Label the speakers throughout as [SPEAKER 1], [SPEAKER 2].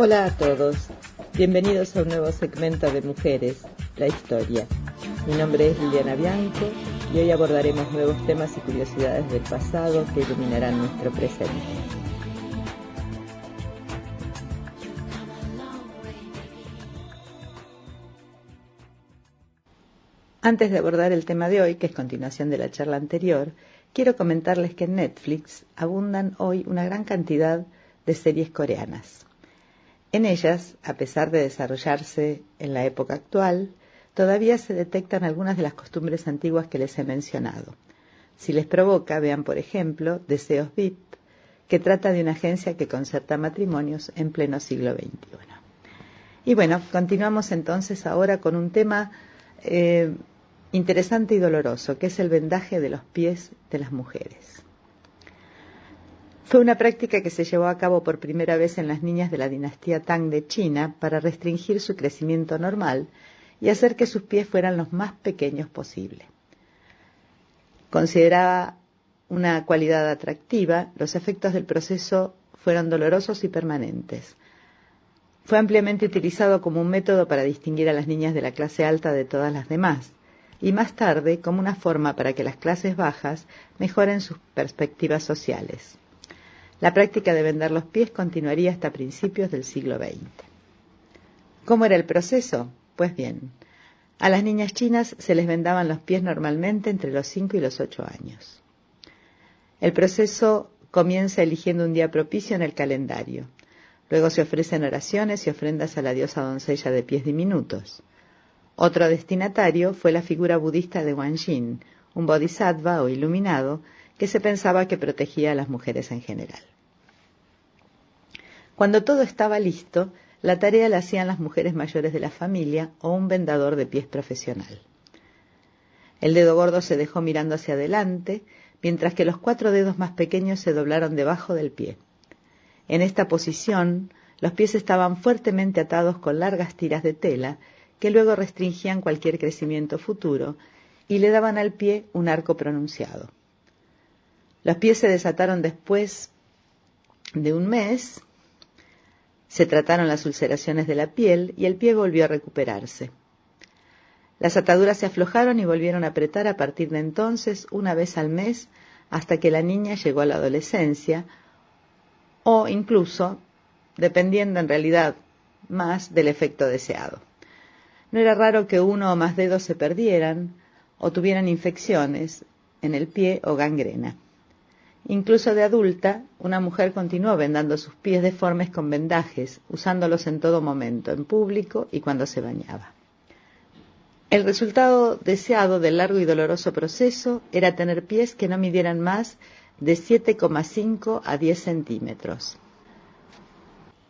[SPEAKER 1] Hola a todos, bienvenidos a un nuevo segmento de Mujeres, la historia. Mi nombre es Liliana Bianco y hoy abordaremos nuevos temas y curiosidades del pasado que iluminarán nuestro presente. Antes de abordar el tema de hoy, que es continuación de la charla anterior, quiero comentarles que en Netflix abundan hoy una gran cantidad de series coreanas. En ellas, a pesar de desarrollarse en la época actual, todavía se detectan algunas de las costumbres antiguas que les he mencionado. Si les provoca, vean por ejemplo Deseos VIP, que trata de una agencia que concerta matrimonios en pleno siglo XXI. Y bueno, continuamos entonces ahora con un tema interesante y doloroso, que es el vendaje de los pies de las mujeres. Fue una práctica que se llevó a cabo por primera vez en las niñas de la dinastía Tang de China para restringir su crecimiento normal y hacer que sus pies fueran los más pequeños posible. Considerada una cualidad atractiva, los efectos del proceso fueron dolorosos y permanentes. Fue ampliamente utilizado como un método para distinguir a las niñas de la clase alta de todas las demás, y más tarde como una forma para que las clases bajas mejoren sus perspectivas sociales. La práctica de vendar los pies continuaría hasta principios del siglo XX. ¿Cómo era el proceso? Pues bien, a las niñas chinas se les vendaban los pies normalmente entre los 5 y los 8 años. El proceso comienza eligiendo un día propicio en el calendario. Luego se ofrecen oraciones y ofrendas a la diosa doncella de pies diminutos. Otro destinatario fue la figura budista de Wanjin, un bodhisattva o iluminado que se pensaba que protegía a las mujeres en general. Cuando todo estaba listo, la tarea la hacían las mujeres mayores de la familia o un vendador de pies profesional. El dedo gordo se dejó mirando hacia adelante, mientras que los 4 dedos más pequeños se doblaron debajo del pie. En esta posición, los pies estaban fuertemente atados con largas tiras de tela, que luego restringían cualquier crecimiento futuro y le daban al pie un arco pronunciado. Los pies se desataron después de un mes, se trataron las ulceraciones de la piel y el pie volvió a recuperarse. Las ataduras se aflojaron y volvieron a apretar a partir de entonces una vez al mes hasta que la niña llegó a la adolescencia o incluso, dependiendo en realidad más del efecto deseado. No era raro que 1 o más dedos se perdieran o tuvieran infecciones en el pie o gangrena. Incluso de adulta, una mujer continuó vendando sus pies deformes con vendajes, usándolos en todo momento, en público y cuando se bañaba. El resultado deseado del largo y doloroso proceso era tener pies que no midieran más de 7,5 a 10 centímetros.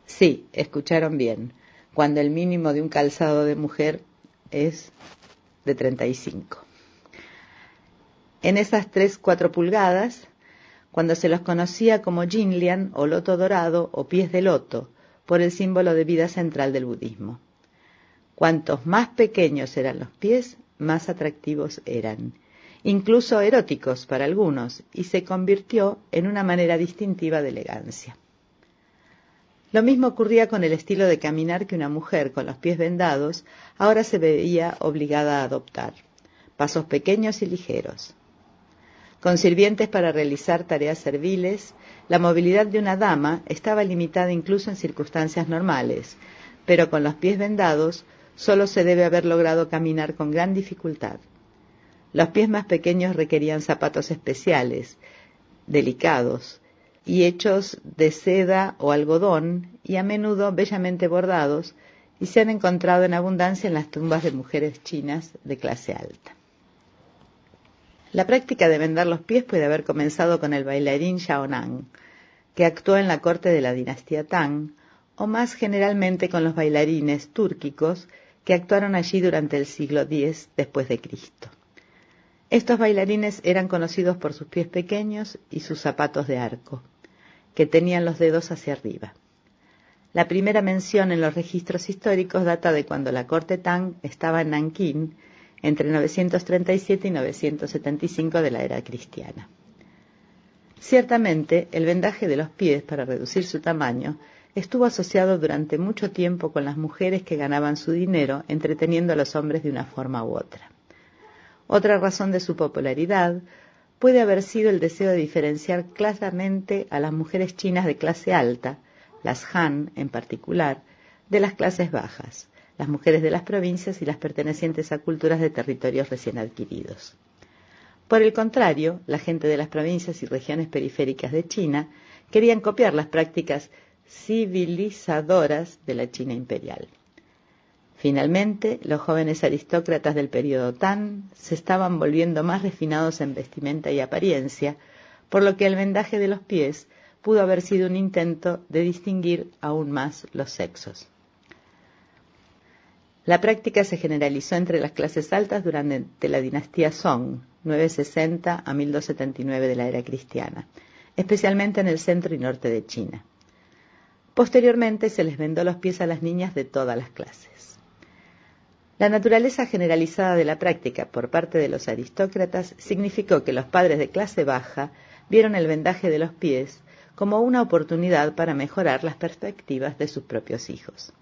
[SPEAKER 1] Sí, escucharon bien, cuando el mínimo de un calzado de mujer es de 35. En esas 3-4 pulgadas, cuando se los conocía como Jinlian o loto dorado o pies de loto, por el símbolo de vida central del budismo. Cuantos más pequeños eran los pies, más atractivos eran, incluso eróticos para algunos, y se convirtió en una manera distintiva de elegancia. Lo mismo ocurría con el estilo de caminar que una mujer con los pies vendados ahora se veía obligada a adoptar, pasos pequeños y ligeros. Con sirvientes para realizar tareas serviles, la movilidad de una dama estaba limitada incluso en circunstancias normales, pero con los pies vendados solo se debe haber logrado caminar con gran dificultad. Los pies más pequeños requerían zapatos especiales, delicados, y hechos de seda o algodón, y a menudo bellamente bordados, y se han encontrado en abundancia en las tumbas de mujeres chinas de clase alta. La práctica de vendar los pies puede haber comenzado con el bailarín Yao Nan, que actuó en la corte de la dinastía Tang, o más generalmente con los bailarines túrquicos que actuaron allí durante el siglo X después de Cristo. Estos bailarines eran conocidos por sus pies pequeños y sus zapatos de arco, que tenían los dedos hacia arriba. La primera mención en los registros históricos data de cuando la corte Tang estaba en Nankín, entre 937 y 975 de la era cristiana. Ciertamente, el vendaje de los pies para reducir su tamaño estuvo asociado durante mucho tiempo con las mujeres que ganaban su dinero entreteniendo a los hombres de una forma u otra. Otra razón de su popularidad puede haber sido el deseo de diferenciar claramente a las mujeres chinas de clase alta, las Han en particular, de las clases bajas, las mujeres de las provincias y las pertenecientes a culturas de territorios recién adquiridos. Por el contrario, la gente de las provincias y regiones periféricas de China querían copiar las prácticas civilizadoras de la China imperial. Finalmente, los jóvenes aristócratas del período Tang se estaban volviendo más refinados en vestimenta y apariencia, por lo que el vendaje de los pies pudo haber sido un intento de distinguir aún más los sexos. La práctica se generalizó entre las clases altas durante la dinastía Song, 960 a 1279 de la era cristiana, especialmente en el centro y norte de China. Posteriormente se les vendó los pies a las niñas de todas las clases. La naturaleza generalizada de la práctica por parte de los aristócratas significó que los padres de clase baja vieron el vendaje de los pies como una oportunidad para mejorar las perspectivas de sus propios hijos.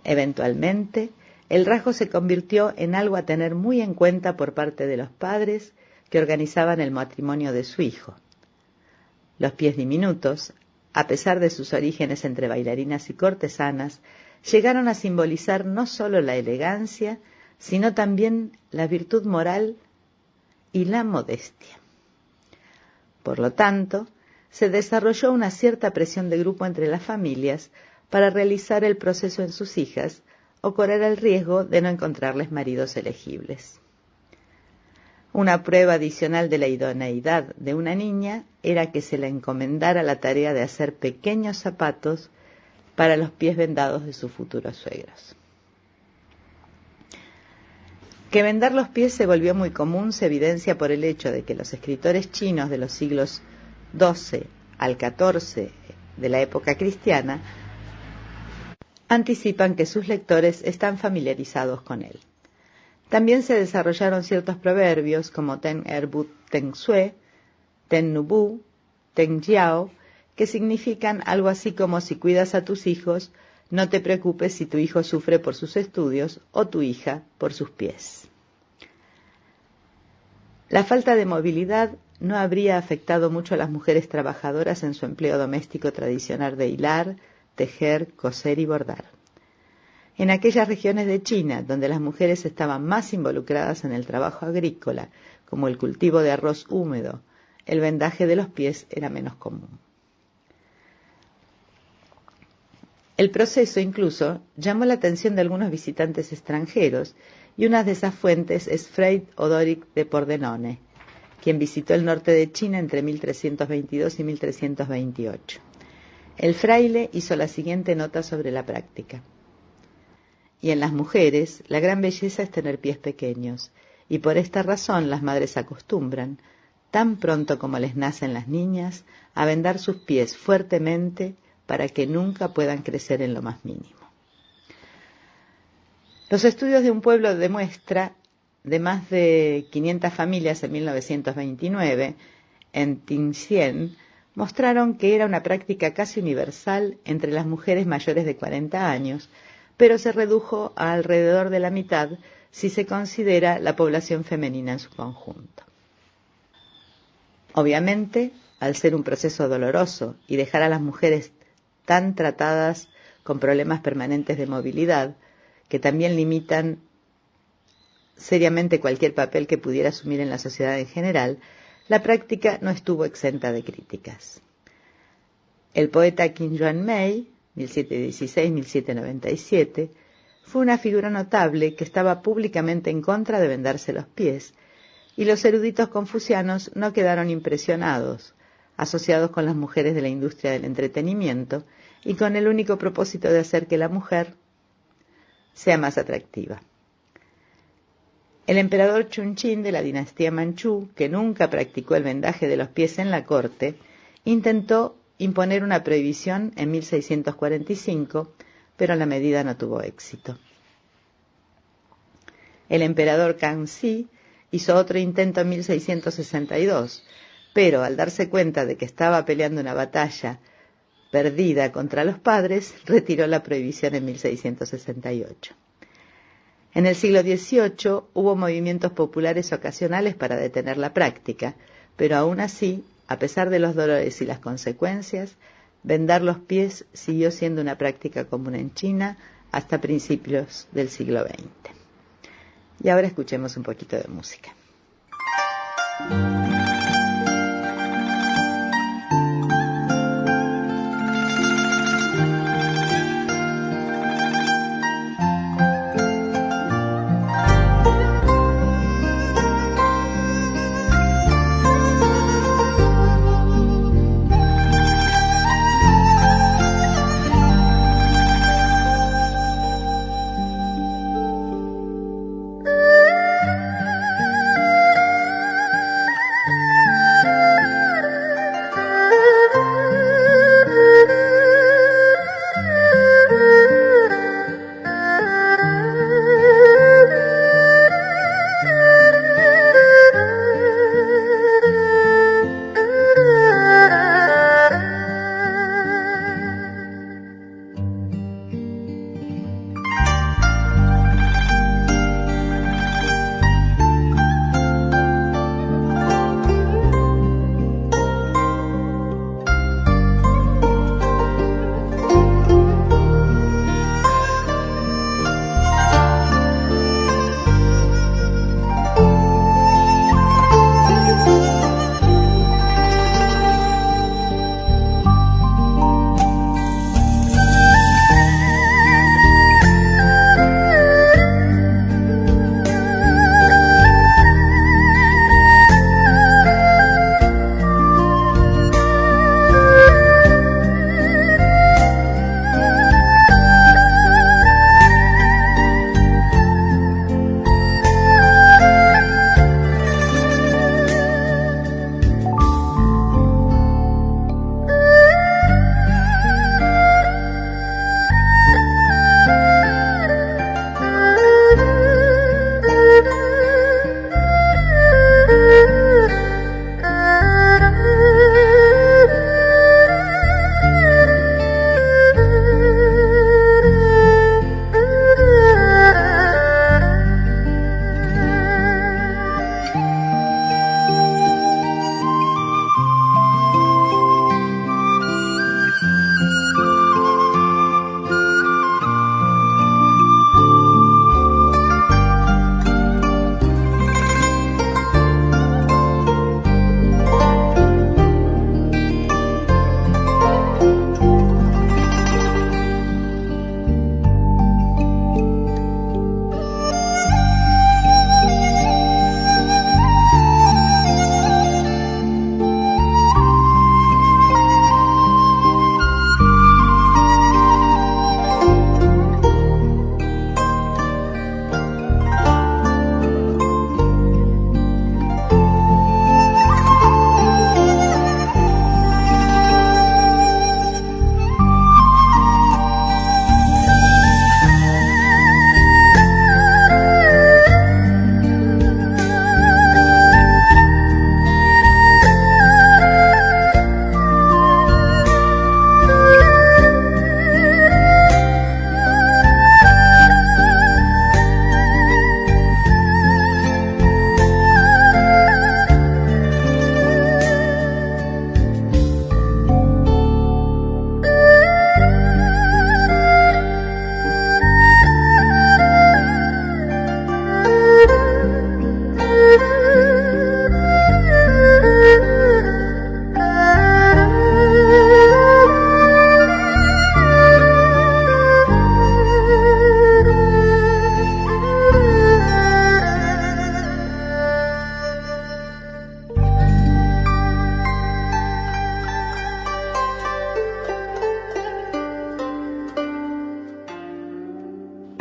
[SPEAKER 1] Eventualmente, el rasgo se convirtió en algo a tener muy en cuenta por parte de los padres que organizaban el matrimonio de su hijo. Los pies diminutos, a pesar de sus orígenes entre bailarinas y cortesanas, llegaron a simbolizar no solo la elegancia, sino también la virtud moral y la modestia. Por lo tanto, se desarrolló una cierta presión de grupo entre las familias para realizar el proceso en sus hijas o correr el riesgo de no encontrarles maridos elegibles. Una prueba adicional de la idoneidad de una niña era que se le encomendara la tarea de hacer pequeños zapatos para los pies vendados de sus futuros suegros. Que vendar los pies se volvió muy común se evidencia por el hecho de que los escritores chinos de los siglos XII al XIV de la época cristiana anticipan que sus lectores están familiarizados con él. También se desarrollaron ciertos proverbios como Ten Er Bu Ten Sue, Ten Nu Bu, Ten Jiao, que significan algo así como si cuidas a tus hijos, no te preocupes si tu hijo sufre por sus estudios o tu hija por sus pies. La falta de movilidad no habría afectado mucho a las mujeres trabajadoras en su empleo doméstico tradicional de hilar, tejer, coser y bordar. En aquellas regiones de China donde las mujeres estaban más involucradas en el trabajo agrícola, como el cultivo de arroz húmedo, el vendaje de los pies era menos común. El proceso incluso llamó la atención de algunos visitantes extranjeros y una de esas fuentes es Fray Odoric de Pordenone, quien visitó el norte de China entre 1322 y 1328. El fraile hizo la siguiente nota sobre la práctica. Y en las mujeres, la gran belleza es tener pies pequeños, y por esta razón las madres acostumbran, tan pronto como les nacen las niñas, a vendar sus pies fuertemente para que nunca puedan crecer en lo más mínimo. Los estudios de un pueblo de muestra de más de 500 familias en 1929, en Tianjin, mostraron que era una práctica casi universal entre las mujeres mayores de 40 años, pero se redujo a alrededor de la mitad si se considera la población femenina en su conjunto. Obviamente, al ser un proceso doloroso y dejar a las mujeres tan tratadas con problemas permanentes de movilidad, que también limitan seriamente cualquier papel que pudiera asumir en la sociedad en general, la práctica no estuvo exenta de críticas. El poeta Qin Yuanmei, 1716-1797, fue una figura notable que estaba públicamente en contra de vendarse los pies, y los eruditos confucianos no quedaron impresionados, asociados con las mujeres de la industria del entretenimiento y con el único propósito de hacer que la mujer sea más atractiva. El emperador Chunqing de la dinastía Manchú, que nunca practicó el vendaje de los pies en la corte, intentó imponer una prohibición en 1645, pero la medida no tuvo éxito. El emperador Kangxi hizo otro intento en 1662, pero al darse cuenta de que estaba peleando una batalla perdida contra los padres, retiró la prohibición en 1668. En el siglo XVIII hubo movimientos populares ocasionales para detener la práctica, pero aún así, a pesar de los dolores y las consecuencias, vendar los pies siguió siendo una práctica común en China hasta principios del siglo XX. Y ahora escuchemos un poquito de música.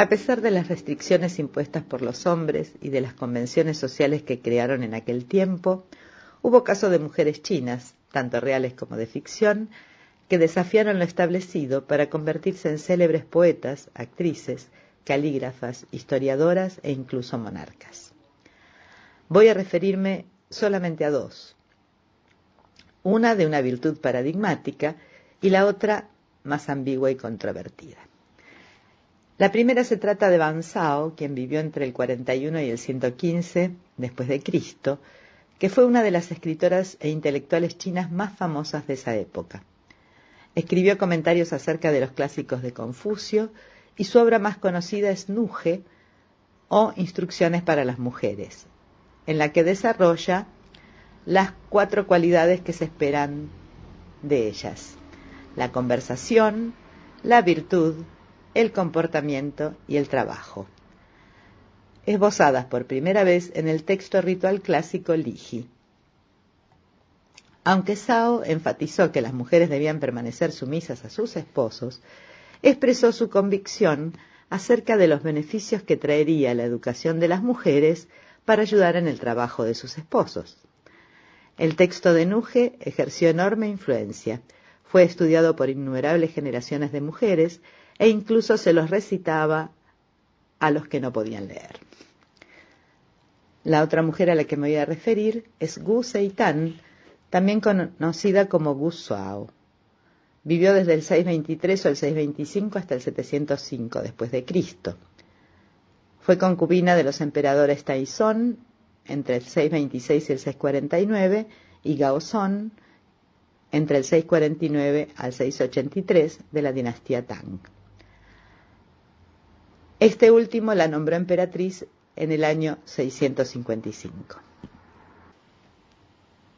[SPEAKER 1] A pesar de las restricciones impuestas por los hombres y de las convenciones sociales que crearon en aquel tiempo, hubo casos de mujeres chinas, tanto reales como de ficción, que desafiaron lo establecido para convertirse en célebres poetas, actrices, calígrafas, historiadoras e incluso monarcas. Voy a referirme solamente a dos. Una de una virtud paradigmática y la otra más ambigua y controvertida. La primera se trata de Ban Zhao, quien vivió entre el 41 y el 115 después de Cristo, que fue una de las escritoras e intelectuales chinas más famosas de esa época. Escribió comentarios acerca de los clásicos de Confucio y su obra más conocida es Nuge, o Instrucciones para las mujeres, en la que desarrolla las 4 cualidades que se esperan de ellas: la conversación, la virtud, el comportamiento y el trabajo, esbozadas por primera vez en el texto ritual clásico Liji. Aunque Zhao enfatizó que las mujeres debían permanecer sumisas a sus esposos, expresó su convicción acerca de los beneficios que traería la educación de las mujeres para ayudar en el trabajo de sus esposos. El texto de Nuge ejerció enorme influencia, fue estudiado por innumerables generaciones de mujeres e incluso se los recitaba a los que no podían leer. La otra mujer a la que me voy a referir es Gu Seitan, también conocida como Gu Zuao. Vivió desde el 623 o el 625 hasta el 705 después de Cristo. Fue concubina de los emperadores Taizong entre el 626 y el 649 y Gaozong entre el 649 al 683 de la dinastía Tang. Este último la nombró emperatriz en el año 655.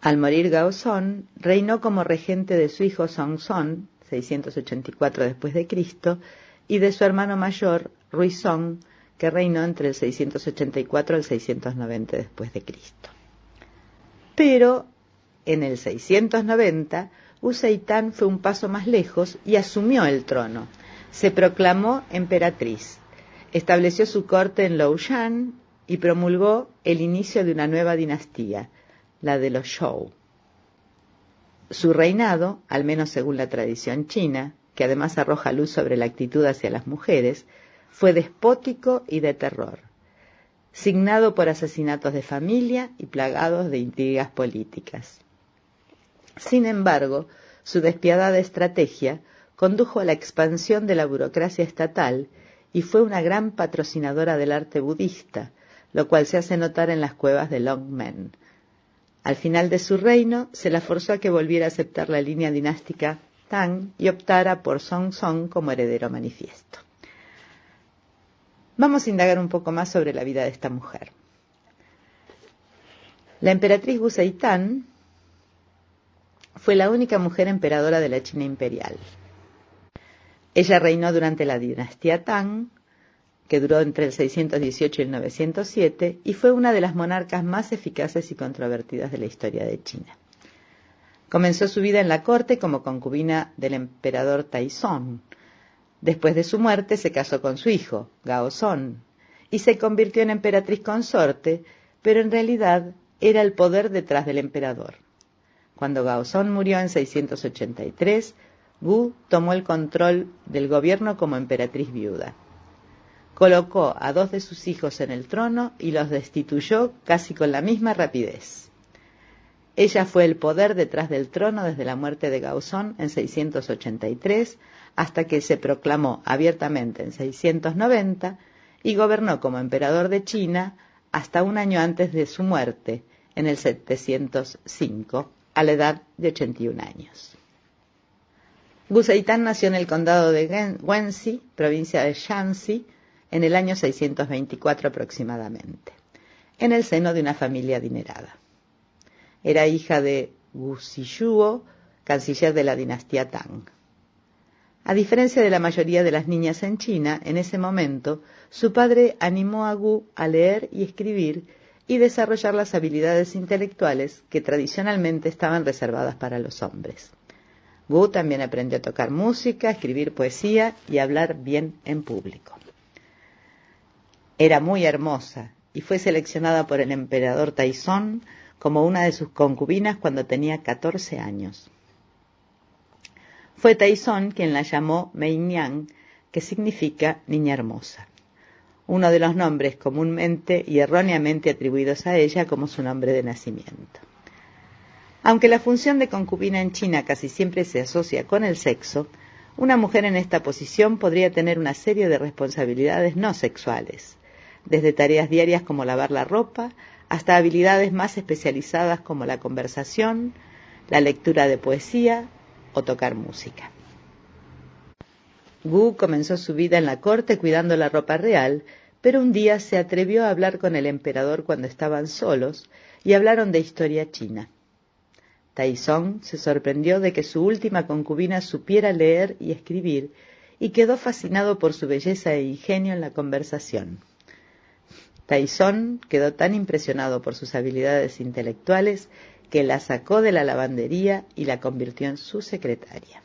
[SPEAKER 1] Al morir Gaozong, reinó como regente de su hijo Songzong, 684 después de Cristo, y de su hermano mayor, Ruizong, que reinó entre el 684 al 690 después de Cristo. Pero en el 690, Gu Seitan fue un paso más lejos y asumió el trono. Se proclamó emperatriz, estableció su corte en Loushan y promulgó el inicio de una nueva dinastía, la de los Zhou. Su reinado, al menos según la tradición china, que además arroja luz sobre la actitud hacia las mujeres, fue despótico y de terror, signado por asesinatos de familia y plagados de intrigas políticas. Sin embargo, su despiadada estrategia condujo a la expansión de la burocracia estatal y fue una gran patrocinadora del arte budista, lo cual se hace notar en las cuevas de Longmen. Al final de su reino, se la forzó a que volviera a aceptar la línea dinástica Tang y optara por Songzong como heredero manifiesto. Vamos a indagar un poco más sobre la vida de esta mujer. La emperatriz Gu Seitan fue la única mujer emperadora de la China imperial. Ella reinó durante la dinastía Tang, que duró entre el 618 y el 907, y fue una de las monarcas más eficaces y controvertidas de la historia de China. Comenzó su vida en la corte como concubina del emperador Taizong. Después de su muerte se casó con su hijo, Gaozong, y se convirtió en emperatriz consorte, pero en realidad era el poder detrás del emperador. Cuando Gaozong murió en 683, Gu tomó el control del gobierno como emperatriz viuda. Colocó a 2 de sus hijos en el trono y los destituyó casi con la misma rapidez. Ella fue el poder detrás del trono desde la muerte de Gaozong en 683 hasta que se proclamó abiertamente en 690 y gobernó como emperador de China hasta un año antes de su muerte, en el 705, a la edad de 81 años. Gu Seitan nació en el condado de Guangxi, provincia de Shanxi, en el año 624 aproximadamente, en el seno de una familia adinerada. Era hija de Gu Ziyuo, canciller de la dinastía Tang. A diferencia de la mayoría de las niñas en China, en ese momento, su padre animó a Gu a leer y escribir y desarrollar las habilidades intelectuales que tradicionalmente estaban reservadas para los hombres. Gu también aprendió a tocar música, a escribir poesía y a hablar bien en público. Era muy hermosa y fue seleccionada por el emperador Taizong como una de sus concubinas cuando tenía 14 años. Fue Taizong quien la llamó Meimian, que significa niña hermosa, uno de los nombres comúnmente y erróneamente atribuidos a ella como su nombre de nacimiento. Aunque la función de concubina en China casi siempre se asocia con el sexo, una mujer en esta posición podría tener una serie de responsabilidades no sexuales, desde tareas diarias como lavar la ropa, hasta habilidades más especializadas como la conversación, la lectura de poesía o tocar música. Gu comenzó su vida en la corte cuidando la ropa real, pero un día se atrevió a hablar con el emperador cuando estaban solos y hablaron de historia china. Taizong se sorprendió de que su última concubina supiera leer y escribir y quedó fascinado por su belleza e ingenio en la conversación. Taizong quedó tan impresionado por sus habilidades intelectuales que la sacó de la lavandería y la convirtió en su secretaria.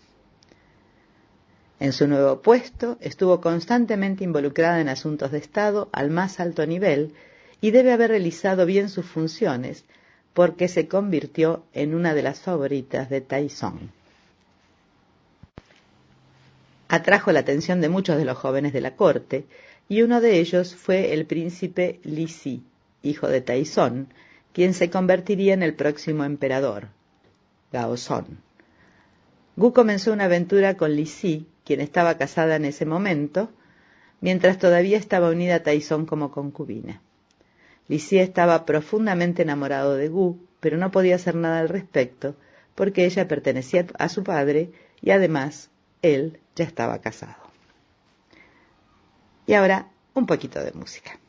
[SPEAKER 1] En su nuevo puesto estuvo constantemente involucrada en asuntos de Estado al más alto nivel y debe haber realizado bien sus funciones porque se convirtió en una de las favoritas de Taizong. Atrajo la atención de muchos de los jóvenes de la corte y uno de ellos fue el príncipe Li Si, hijo de Taizong, quien se convertiría en el próximo emperador, Gaozong. Gu comenzó una aventura con Li Si, quien estaba casada en ese momento, mientras todavía estaba unida a Taizong como concubina. Li Si estaba profundamente enamorado de Gu, pero no podía hacer nada al respecto, porque ella pertenecía a su padre y además él ya estaba casado. Y ahora, un poquito de música.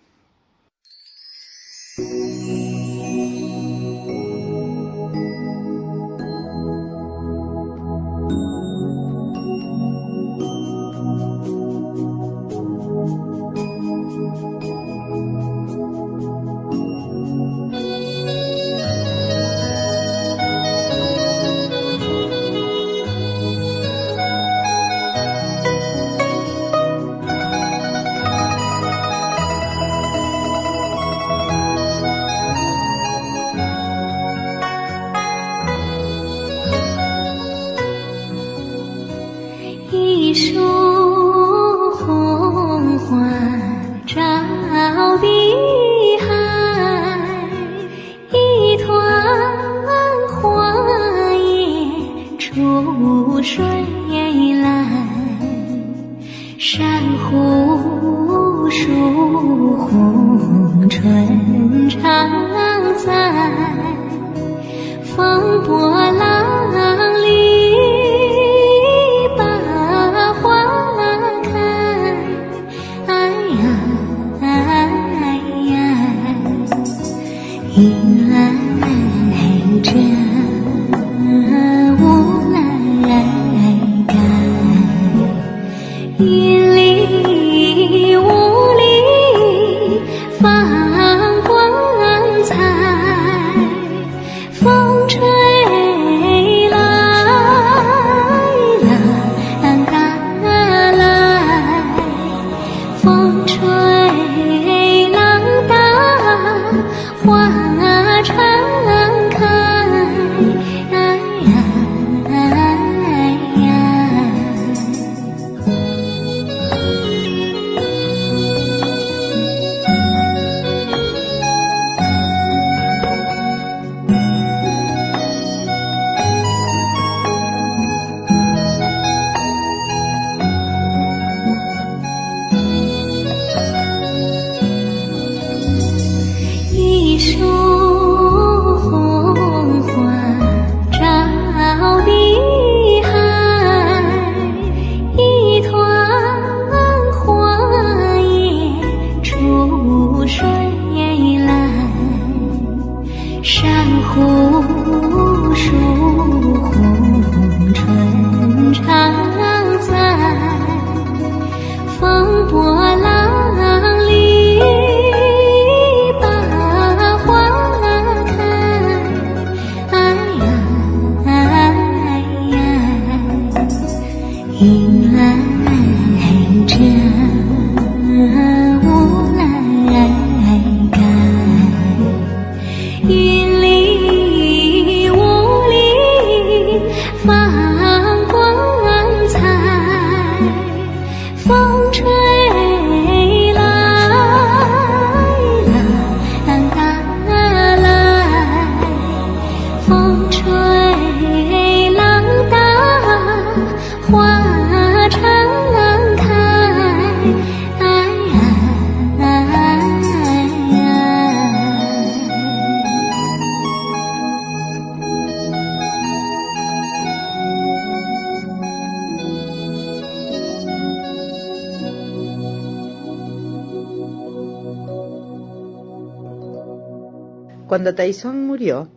[SPEAKER 1] Cuando Taizong murió,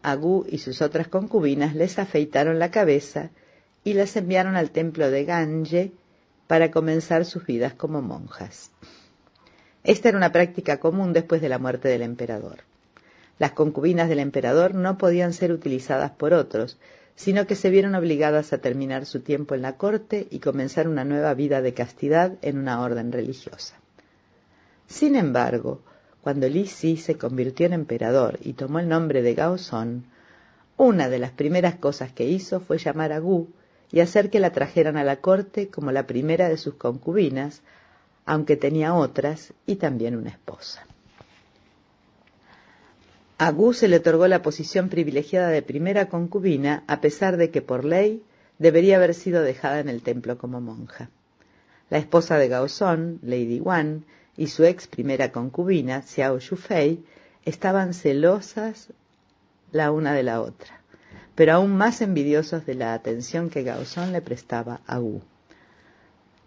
[SPEAKER 1] Agu y sus otras concubinas les afeitaron la cabeza y las enviaron al templo de Ganje para comenzar sus vidas como monjas. Esta era una práctica común después de la muerte del emperador. Las concubinas del emperador no podían ser utilizadas por otros, sino que se vieron obligadas a terminar su tiempo en la corte y comenzar una nueva vida de castidad en una orden religiosa. Sin embargo, cuando Li Si se convirtió en emperador y tomó el nombre de Gaozón, una de las primeras cosas que hizo fue llamar a Gu y hacer que la trajeran a la corte como la primera de sus concubinas, aunque tenía otras y también una esposa. A Gu se le otorgó la posición privilegiada de primera concubina, a pesar de que por ley debería haber sido dejada en el templo como monja. La esposa de Gaozón, Lady Wan, y su ex primera concubina, Xiao Shufei, estaban celosas la una de la otra, pero aún más envidiosos de la atención que Gaozón le prestaba a Gu.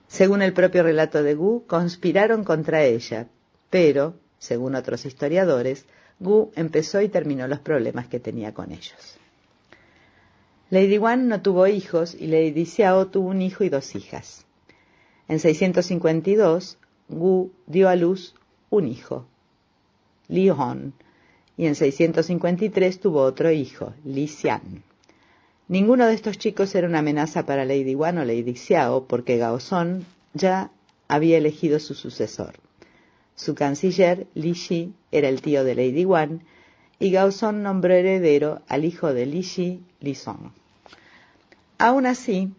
[SPEAKER 1] Según el propio relato de Gu, conspiraron contra ella, pero, según otros historiadores, Gu empezó y terminó los problemas que tenía con ellos. Lady Wan no tuvo hijos y Lady Xiao tuvo un hijo y dos hijas. En 652, Gu dio a luz un hijo, Li Hong, y en 653 tuvo otro hijo, Li Xian. Ninguno de estos chicos era una amenaza para Lady Wan o Lady Xiao, porque Gaozón ya había elegido su sucesor. Su canciller, Li Shi, era el tío de Lady Wan, y Gaozón nombró heredero al hijo de Li Shi, Li Song. Aún así,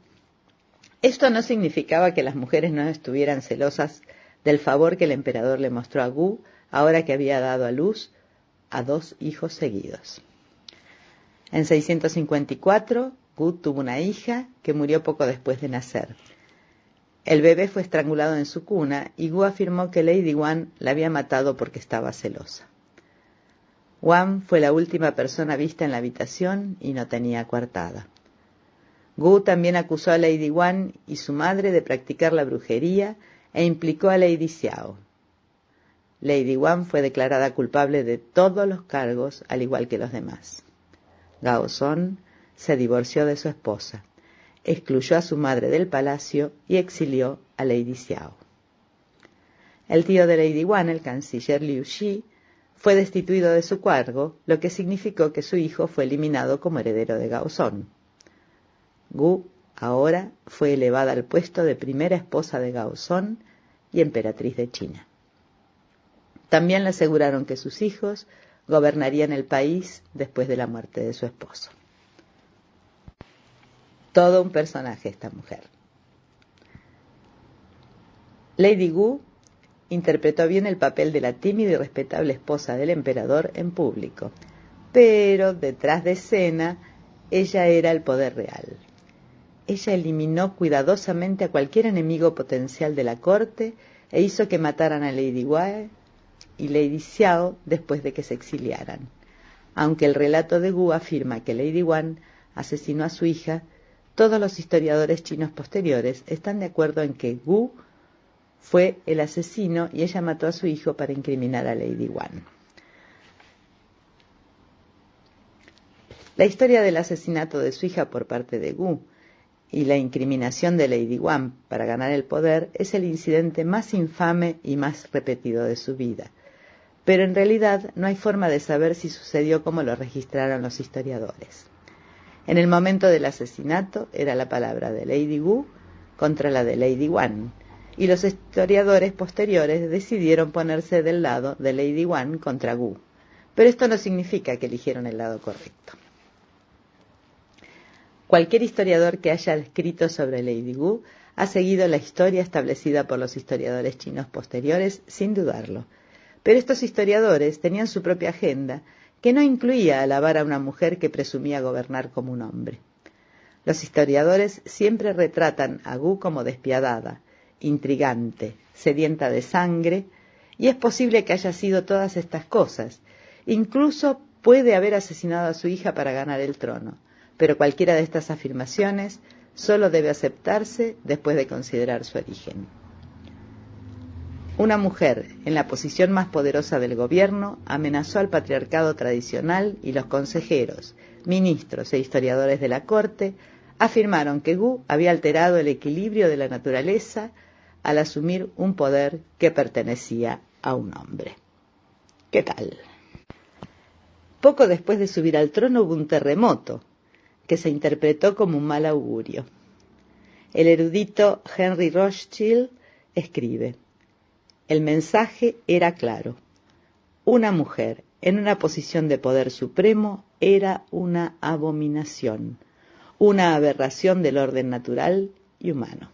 [SPEAKER 1] esto no significaba que las mujeres no estuvieran celosas del favor que el emperador le mostró a Gu ahora que había dado a luz a dos hijos seguidos. En 654, Gu tuvo una hija que murió poco después de nacer. El bebé fue estrangulado en su cuna y Gu afirmó que Lady Wan la había matado porque estaba celosa. Wan fue la última persona vista en la habitación y no tenía coartada. Gu también acusó a Lady Wan y su madre de practicar la brujería e implicó a Lady Xiao. Lady Wan fue declarada culpable de todos los cargos, al igual que los demás. Gaozón se divorció de su esposa, excluyó a su madre del palacio y exilió a Lady Xiao. El tío de Lady Wan, el canciller Liu Shi, fue destituido de su cargo, lo que significó que su hijo fue eliminado como heredero de Gaozón. Gu ahora fue elevada al puesto de primera esposa de Gaozón y emperatriz de China. También le aseguraron que sus hijos gobernarían el país después de la muerte de su esposo. Todo un personaje esta mujer. Lady Gu interpretó bien el papel de la tímida y respetable esposa del emperador en público, pero detrás de escena ella era el poder real. Ella eliminó cuidadosamente a cualquier enemigo potencial de la corte e hizo que mataran a Lady Wan y Lady Xiao después de que se exiliaran. Aunque el relato de Gu afirma que Lady Wan asesinó a su hija, todos los historiadores chinos posteriores están de acuerdo en que Gu fue el asesino y ella mató a su hijo para incriminar a Lady Wan. La historia del asesinato de su hija por parte de Gu y la incriminación de Lady Wan para ganar el poder es el incidente más infame y más repetido de su vida. Pero en realidad no hay forma de saber si sucedió como lo registraron los historiadores. En el momento del asesinato era la palabra de Lady Gu contra la de Lady Wan, y los historiadores posteriores decidieron ponerse del lado de Lady Wan contra Gu. Pero esto no significa que eligieron el lado correcto. Cualquier historiador que haya escrito sobre Lady Gu ha seguido la historia establecida por los historiadores chinos posteriores sin dudarlo. Pero estos historiadores tenían su propia agenda, que no incluía alabar a una mujer que presumía gobernar como un hombre. Los historiadores siempre retratan a Gu como despiadada, intrigante, sedienta de sangre, y es posible que haya sido todas estas cosas. Incluso puede haber asesinado a su hija para ganar el trono, pero cualquiera de estas afirmaciones solo debe aceptarse después de considerar su origen. Una mujer en la posición más poderosa del gobierno amenazó al patriarcado tradicional y los consejeros, ministros e historiadores de la corte afirmaron que Gu había alterado el equilibrio de la naturaleza al asumir un poder que pertenecía a un hombre. ¿Qué tal? Poco después de subir al trono hubo un terremoto, que se interpretó como un mal augurio. El erudito Henry Rothschild escribe: el mensaje era claro. Una mujer en una posición de poder supremo era una abominación, una aberración del orden natural y humano.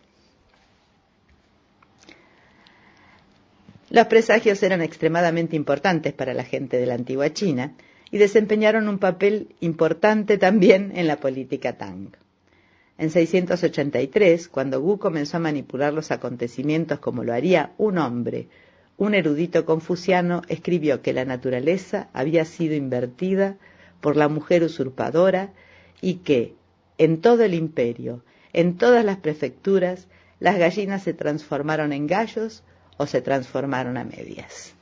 [SPEAKER 1] Los presagios eran extremadamente importantes para la gente de la antigua China y desempeñaron un papel importante también en la política Tang. En 683, cuando Gu comenzó a manipular los acontecimientos como lo haría un hombre, un erudito confuciano escribió que la naturaleza había sido invertida por la mujer usurpadora y que, en todo el imperio, en todas las prefecturas, las gallinas se transformaron en gallos o se transformaron a medias.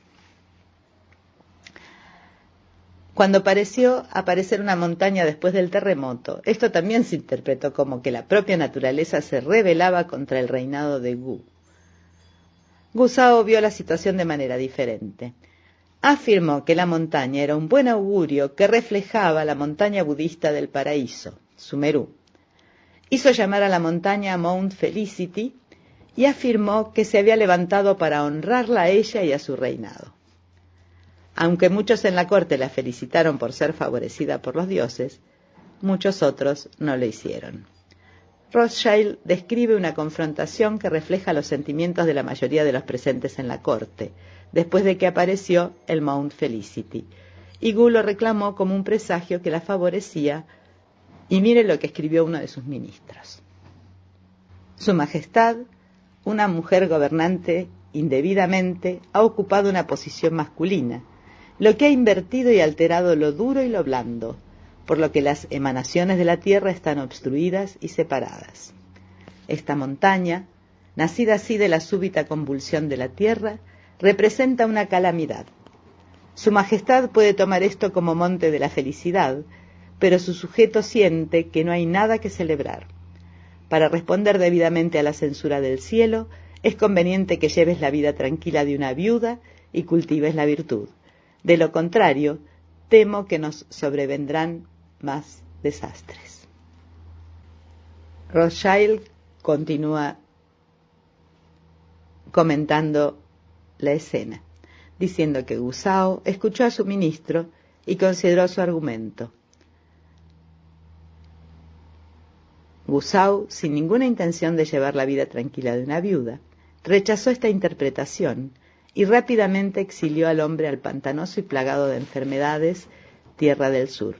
[SPEAKER 1] Cuando pareció aparecer una montaña después del terremoto, esto también se interpretó como que la propia naturaleza se rebelaba contra el reinado de Gu. Gu Zhao vio la situación de manera diferente. Afirmó que la montaña era un buen augurio que reflejaba la montaña budista del paraíso, Sumeru. Hizo llamar a la montaña Mount Felicity y afirmó que se había levantado para honrarla a ella y a su reinado. Aunque muchos en la corte la felicitaron por ser favorecida por los dioses, muchos otros no lo hicieron. Rothschild describe una confrontación que refleja los sentimientos de la mayoría de los presentes en la corte, después de que apareció el Mount Felicity, y Gu lo reclamó como un presagio que la favorecía, y mire lo que escribió uno de sus ministros. Su Majestad, una mujer gobernante indebidamente, ha ocupado una posición masculina, lo que ha invertido y alterado lo duro y lo blando, por lo que las emanaciones de la tierra están obstruidas y separadas. Esta montaña, nacida así de la súbita convulsión de la tierra, representa una calamidad. Su Majestad puede tomar esto como monte de la felicidad, pero su sujeto siente que no hay nada que celebrar. Para responder debidamente a la censura del cielo, es conveniente que lleves la vida tranquila de una viuda y cultives la virtud. De lo contrario, temo que nos sobrevendrán más desastres. Rothschild continúa comentando la escena, diciendo que Gu Zhao escuchó a su ministro y consideró su argumento. Gu Zhao, sin ninguna intención de llevar la vida tranquila de una viuda, rechazó esta interpretación y rápidamente exilió al hombre al pantanoso y plagado de enfermedades Tierra del Sur.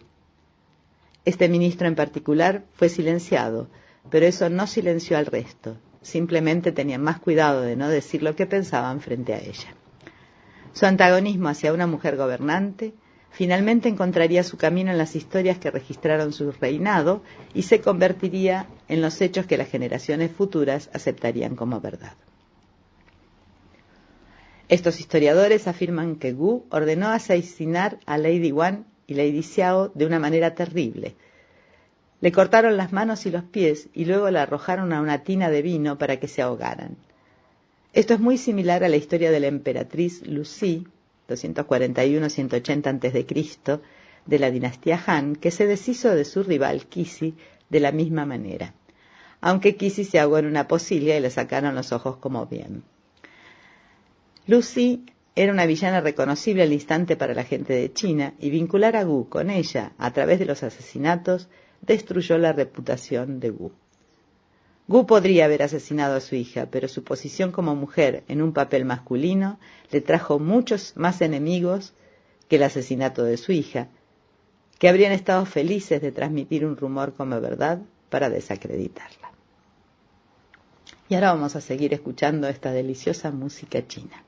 [SPEAKER 1] Este ministro en particular fue silenciado, pero eso no silenció al resto, simplemente tenían más cuidado de no decir lo que pensaban frente a ella. Su antagonismo hacia una mujer gobernante finalmente encontraría su camino en las historias que registraron su reinado y se convertiría en los hechos que las generaciones futuras aceptarían como verdad. Estos historiadores afirman que Gu ordenó asesinar a Lady Wan y Lady Xiao de una manera terrible. Le cortaron las manos y los pies y luego la arrojaron a una tina de vino para que se ahogaran. Esto es muy similar a la historia de la emperatriz Lucy, 241-180 a.C., de la dinastía Han, que se deshizo de su rival Qixi de la misma manera, aunque Qixi se ahogó en una pocilga y le sacaron los ojos como bien. Lucy era una villana reconocible al instante para la gente de China y vincular a Gu con ella a través de los asesinatos destruyó la reputación de Gu. Gu podría haber asesinado a su hija, pero su posición como mujer en un papel masculino le trajo muchos más enemigos que el asesinato de su hija, que habrían estado felices de transmitir un rumor como verdad para desacreditarla. Y ahora vamos a seguir escuchando esta deliciosa música china.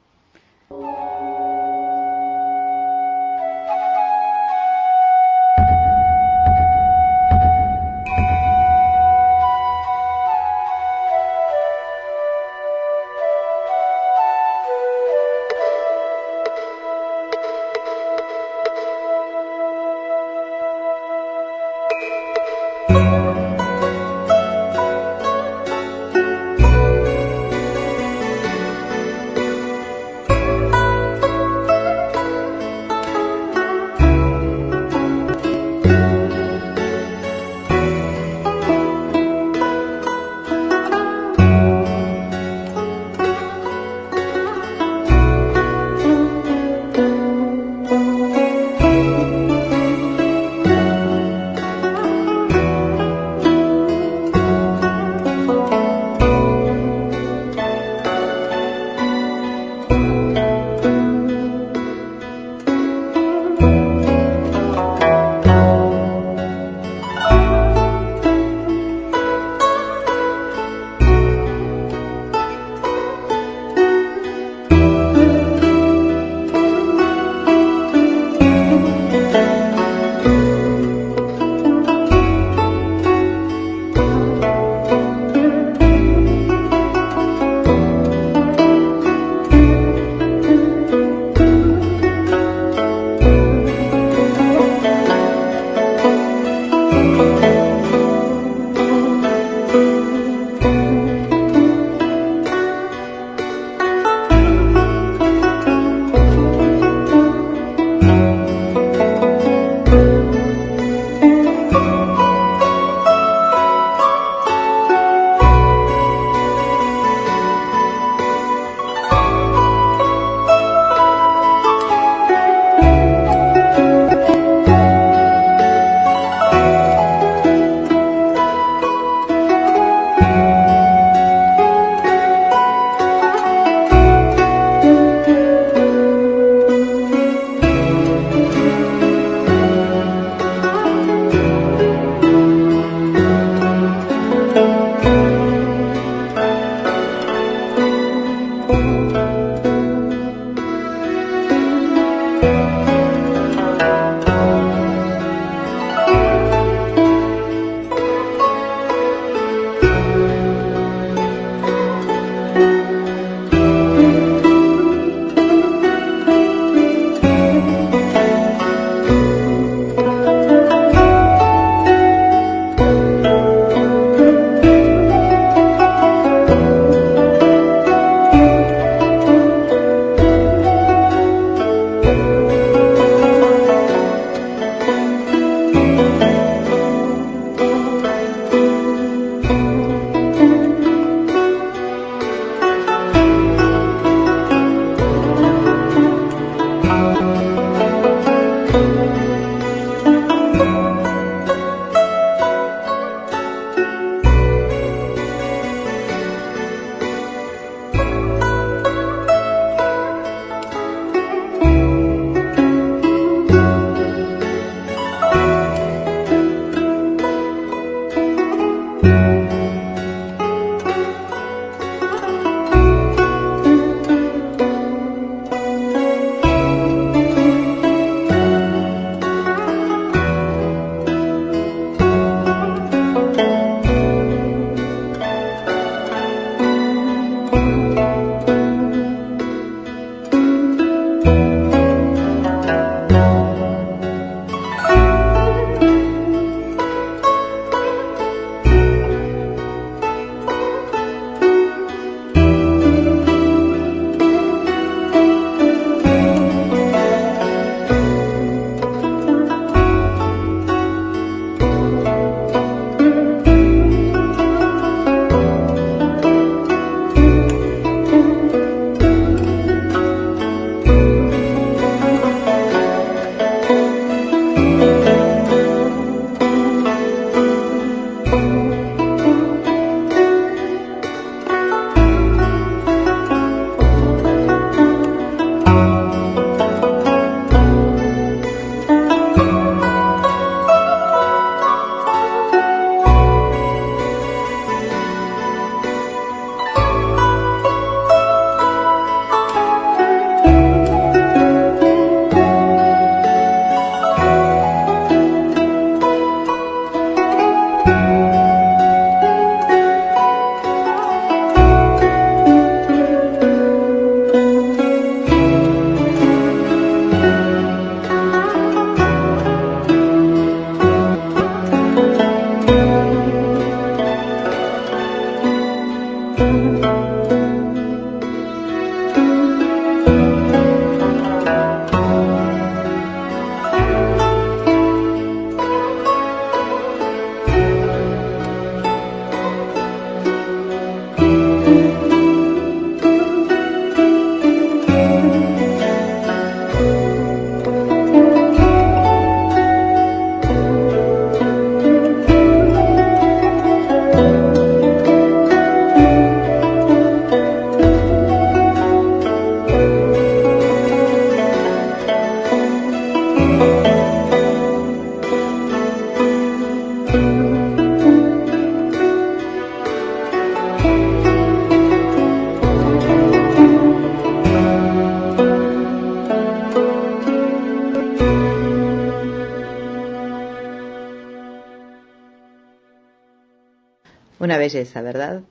[SPEAKER 1] Una belleza, ¿verdad?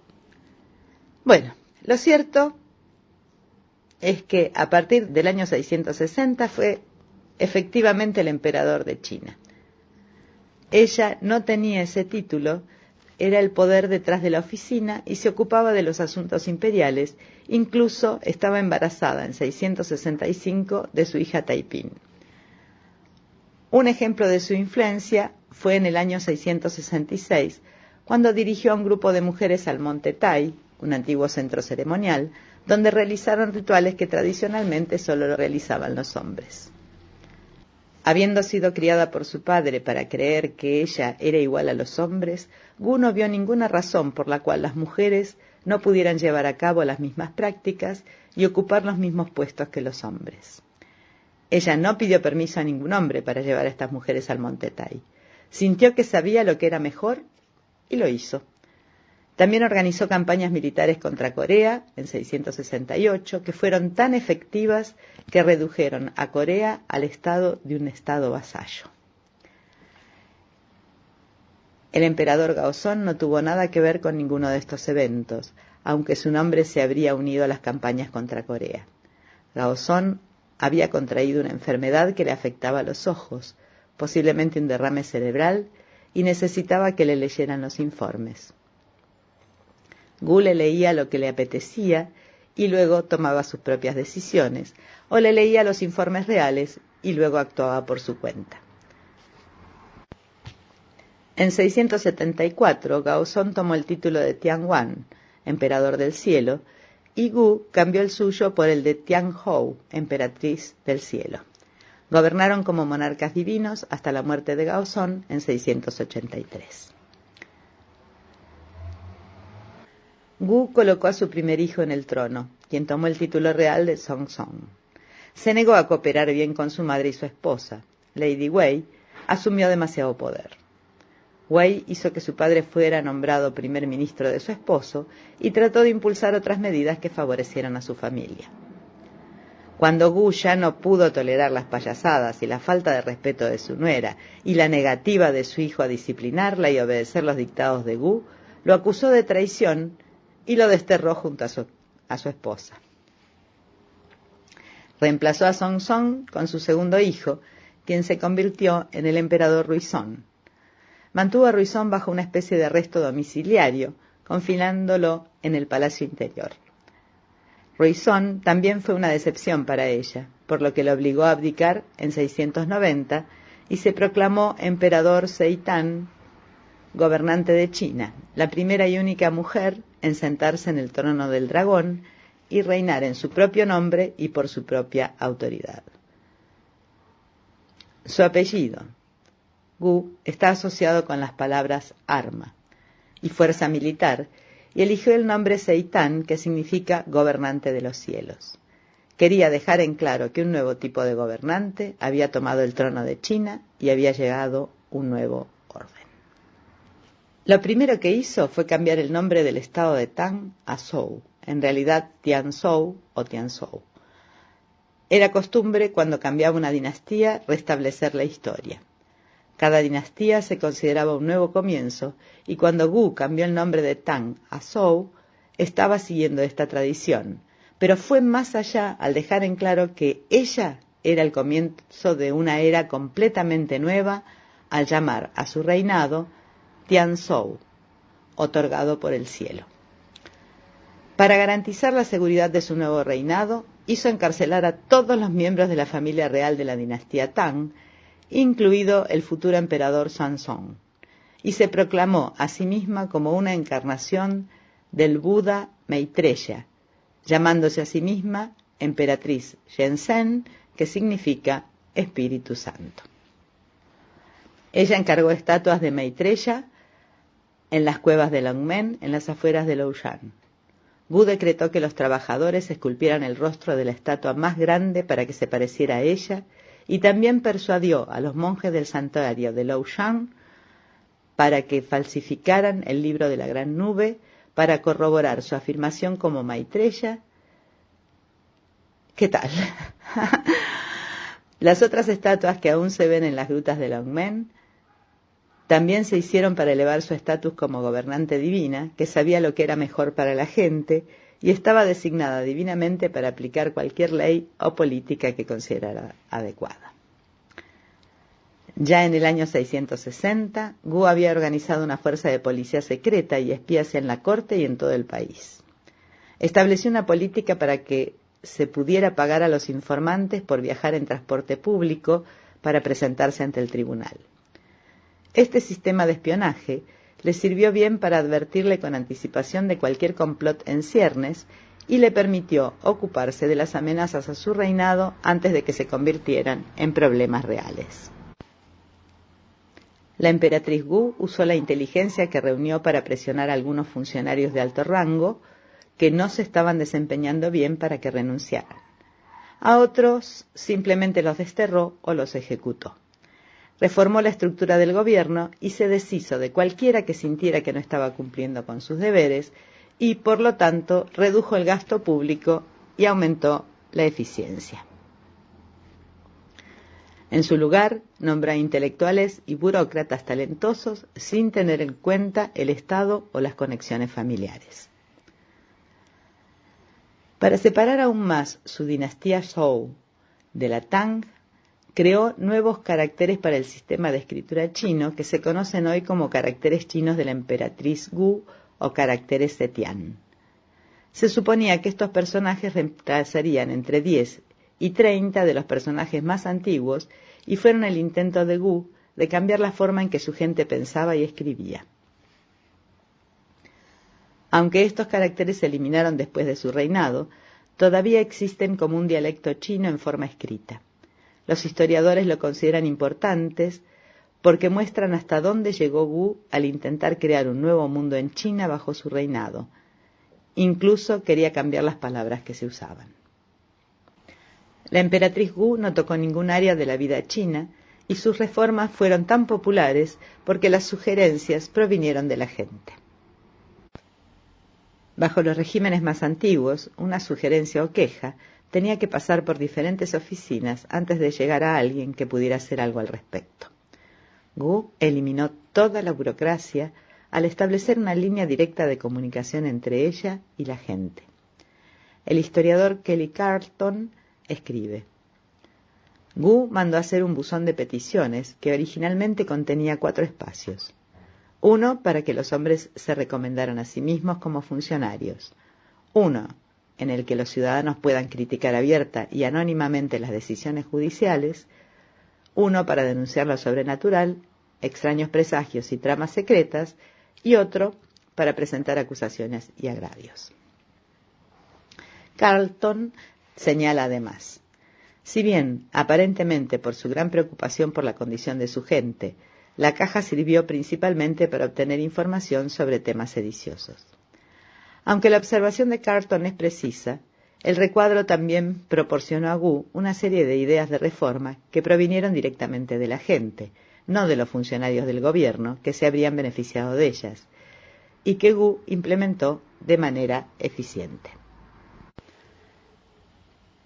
[SPEAKER 1] Bueno, lo cierto es que a partir del año 660 fue efectivamente el emperador de China. Ella no tenía ese título, era el poder detrás de la oficina y se ocupaba de los asuntos imperiales, incluso estaba embarazada en 665 de su hija Taiping. Un ejemplo de su influencia fue en el año 666, cuando dirigió a un grupo de mujeres al monte Tai, un antiguo centro ceremonial, donde realizaron rituales que tradicionalmente solo lo realizaban los hombres. Habiendo sido criada por su padre para creer que ella era igual a los hombres, Gu no vio ninguna razón por la cual las mujeres no pudieran llevar a cabo las mismas prácticas y ocupar los mismos puestos que los hombres. Ella no pidió permiso a ningún hombre para llevar a estas mujeres al monte Tai. Sintió que sabía lo que era mejor y lo hizo. También organizó campañas militares contra Corea en 668, que fueron tan efectivas que redujeron a Corea al estado de un estado vasallo. El emperador Gaozong no tuvo nada que ver con ninguno de estos eventos, aunque su nombre se habría unido a las campañas contra Corea. Gaozong había contraído una enfermedad que le afectaba los ojos, posiblemente un derrame cerebral, y necesitaba que le leyeran los informes. Gu le leía lo que le apetecía y luego tomaba sus propias decisiones, o le leía los informes reales y luego actuaba por su cuenta. En 674, Gaozong tomó el título de Tianguan, emperador del cielo, y Gu cambió el suyo por el de Tianhou, emperatriz del cielo. Gobernaron como monarcas divinos hasta la muerte de Gaozong en 683. Gu colocó a su primer hijo en el trono, quien tomó el título real de Songzong. Se negó a cooperar bien con su madre y su esposa. Lady Wei asumió demasiado poder. Wei hizo que su padre fuera nombrado primer ministro de su esposo y trató de impulsar otras medidas que favorecieran a su familia. Cuando Gu ya no pudo tolerar las payasadas y la falta de respeto de su nuera y la negativa de su hijo a disciplinarla y obedecer los dictados de Gu, lo acusó de traición y lo desterró junto a su esposa. Reemplazó a Songzong con su segundo hijo, quien se convirtió en el emperador Ruizong. Mantuvo a Ruizong bajo una especie de arresto domiciliario, confinándolo en el palacio interior. Ruizong también fue una decepción para ella, por lo que lo obligó a abdicar en 690 y se proclamó emperador Seitan, gobernante de China, la primera y única mujer en sentarse en el trono del dragón y reinar en su propio nombre y por su propia autoridad. Su apellido, Gu, está asociado con las palabras arma y fuerza militar, y eligió el nombre Seitan, que significa gobernante de los cielos. Quería dejar en claro que un nuevo tipo de gobernante había tomado el trono de China y había llegado un nuevo orden. Lo primero que hizo fue cambiar el nombre del estado de Tang a Zhou, en realidad Tianzhou o Tianzhou. Era costumbre, cuando cambiaba una dinastía, restablecer la historia. Cada dinastía se consideraba un nuevo comienzo, y cuando Gu cambió el nombre de Tang a Zhou, estaba siguiendo esta tradición, pero fue más allá al dejar en claro que ella era el comienzo de una era completamente nueva, al llamar a su reinado Tianzhou, otorgado por el cielo. Para garantizar la seguridad de su nuevo reinado, hizo encarcelar a todos los miembros de la familia real de la dinastía Tang, incluido el futuro emperador Xuanzong, y se proclamó a sí misma como una encarnación del Buda Maitreya, llamándose a sí misma emperatriz Shenzhen, que significa Espíritu Santo. Ella encargó estatuas de Maitreya en las cuevas de Longmen, en las afueras de Loushan. Gu decretó que los trabajadores esculpieran el rostro de la estatua más grande para que se pareciera a ella, y también persuadió a los monjes del santuario de Loushan para que falsificaran el libro de la Gran Nube para corroborar su afirmación como Maitreya. ¿Qué tal? Las otras estatuas que aún se ven en las grutas de Longmen También se hicieron para elevar su estatus como gobernante divina, que sabía lo que era mejor para la gente y estaba designada divinamente para aplicar cualquier ley o política que considerara adecuada. Ya en el año 660, Gu había organizado una fuerza de policía secreta y espías en la corte y en todo el país. Estableció una política para que se pudiera pagar a los informantes por viajar en transporte público para presentarse ante el tribunal. Este sistema de espionaje le sirvió bien para advertirle con anticipación de cualquier complot en ciernes y le permitió ocuparse de las amenazas a su reinado antes de que se convirtieran en problemas reales. La emperatriz Gu usó la inteligencia que reunió para presionar a algunos funcionarios de alto rango que no se estaban desempeñando bien para que renunciaran. A otros simplemente los desterró o los ejecutó. Reformó la estructura del gobierno y se deshizo de cualquiera que sintiera que no estaba cumpliendo con sus deberes y, por lo tanto, redujo el gasto público y aumentó la eficiencia. En su lugar, nombró a intelectuales y burócratas talentosos sin tener en cuenta el Estado o las conexiones familiares. Para separar aún más su dinastía Zhou de la Tang, creó nuevos caracteres para el sistema de escritura chino que se conocen hoy como caracteres chinos de la emperatriz Gu o caracteres Zetian. Se suponía que estos personajes reemplazarían entre 10 y 30 de los personajes más antiguos y fueron el intento de Gu de cambiar la forma en que su gente pensaba y escribía. Aunque estos caracteres se eliminaron después de su reinado, todavía existen como un dialecto chino en forma escrita. Los historiadores lo consideran importantes porque muestran hasta dónde llegó Gu al intentar crear un nuevo mundo en China bajo su reinado. Incluso quería cambiar las palabras que se usaban. La emperatriz Gu no tocó ningún área de la vida china y sus reformas fueron tan populares porque las sugerencias provinieron de la gente. Bajo los regímenes más antiguos, una sugerencia o queja tenía que pasar por diferentes oficinas antes de llegar a alguien que pudiera hacer algo al respecto. Gu eliminó toda la burocracia al establecer una línea directa de comunicación entre ella y la gente. El historiador Kelly Carlton escribe: Gu mandó hacer un buzón de peticiones que originalmente contenía 4 espacios. Uno para que los hombres se recomendaran a sí mismos como funcionarios. Uno en el que los ciudadanos puedan criticar abierta y anónimamente las decisiones judiciales. Uno para denunciar lo sobrenatural, extraños presagios y tramas secretas. Y otro para presentar acusaciones y agravios. Carlton señala además: si bien, aparentemente por su gran preocupación por la condición de su gente, la caja sirvió principalmente para obtener información sobre temas sediciosos. Aunque la observación de Carlton es precisa, el recuadro también proporcionó a Gu una serie de ideas de reforma que provinieron directamente de la gente, no de los funcionarios del gobierno que se habrían beneficiado de ellas, y que Gu implementó de manera eficiente.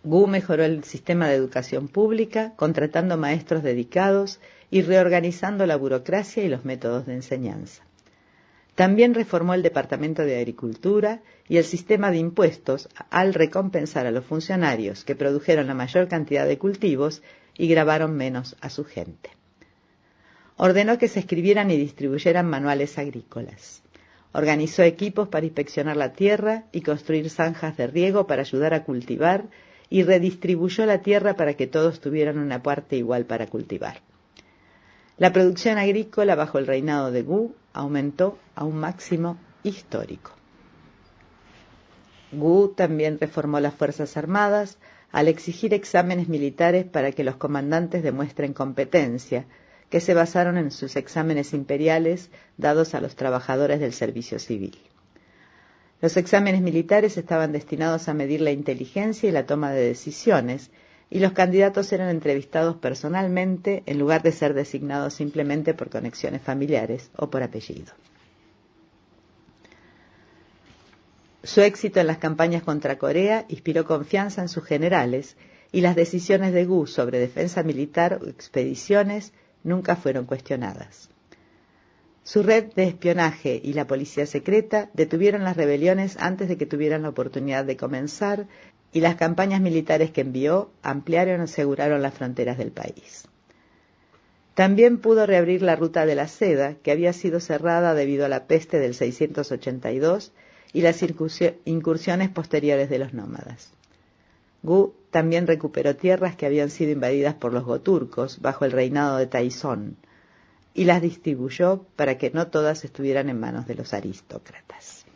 [SPEAKER 1] Gu mejoró el sistema de educación pública, contratando maestros dedicados y reorganizando la burocracia y los métodos de enseñanza. También reformó el Departamento de Agricultura y el sistema de impuestos al recompensar a los funcionarios que produjeron la mayor cantidad de cultivos y gravaron menos a su gente. Ordenó que se escribieran y distribuyeran manuales agrícolas. Organizó equipos para inspeccionar la tierra y construir zanjas de riego para ayudar a cultivar y redistribuyó la tierra para que todos tuvieran una parte igual para cultivar. La producción agrícola bajo el reinado de Gu aumentó a un máximo histórico. Gu también reformó las Fuerzas Armadas al exigir exámenes militares para que los comandantes demuestren competencia, que se basaron en sus exámenes imperiales dados a los trabajadores del servicio civil. Los exámenes militares estaban destinados a medir la inteligencia y la toma de decisiones, y los candidatos eran entrevistados personalmente en lugar de ser designados simplemente por conexiones familiares o por apellido. Su éxito en las campañas contra Corea inspiró confianza en sus generales, y las decisiones de Gu sobre defensa militar o expediciones nunca fueron cuestionadas. Su red de espionaje y la policía secreta detuvieron las rebeliones antes de que tuvieran la oportunidad de comenzar, y las campañas militares que envió ampliaron y aseguraron las fronteras del país. También pudo reabrir la ruta de la seda, que había sido cerrada debido a la peste del 682 y las incursiones posteriores de los nómadas. Gu también recuperó tierras que habían sido invadidas por los goturcos bajo el reinado de Taizong, y las distribuyó para que no todas estuvieran en manos de los aristócratas.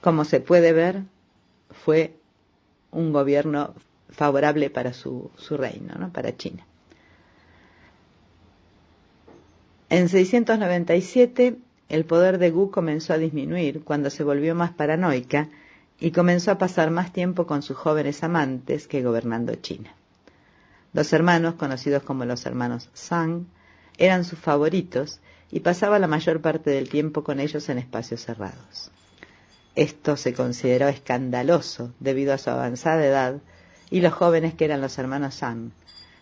[SPEAKER 1] Como se puede ver, fue un gobierno favorable para su reino, ¿no? Para China. En 697, el poder de Gu comenzó a disminuir cuando se volvió más paranoica y comenzó a pasar más tiempo con sus jóvenes amantes que gobernando China. Los hermanos, conocidos como los hermanos Zhang, eran sus favoritos y pasaba la mayor parte del tiempo con ellos en espacios cerrados. Esto se consideró escandaloso debido a su avanzada edad y los jóvenes que eran los hermanos Zhang,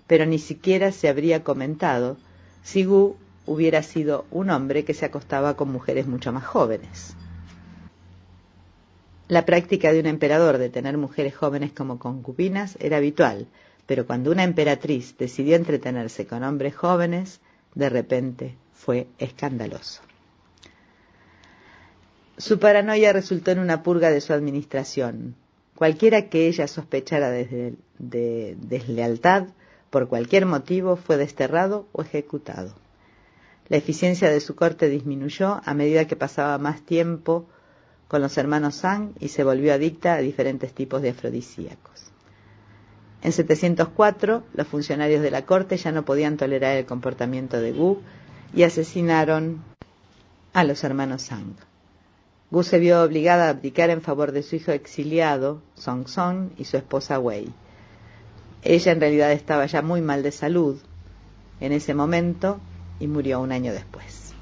[SPEAKER 1] pero ni siquiera se habría comentado si Gu hubiera sido un hombre que se acostaba con mujeres mucho más jóvenes. La práctica de un emperador de tener mujeres jóvenes como concubinas era habitual, pero cuando una emperatriz decidió entretenerse con hombres jóvenes, de repente fue escandaloso. Su paranoia resultó en una purga de su administración. Cualquiera que ella sospechara de deslealtad, por cualquier motivo, fue desterrado o ejecutado. La eficiencia de su corte disminuyó a medida que pasaba más tiempo con los hermanos Zhang y se volvió adicta a diferentes tipos de afrodisíacos. En 704, los funcionarios de la corte ya no podían tolerar el comportamiento de Gu y asesinaron a los hermanos Zhang. Gu se vio obligada a abdicar en favor de su hijo exiliado, Songzong, y su esposa Wei. Ella en realidad estaba ya muy mal de salud en ese momento y murió un año después.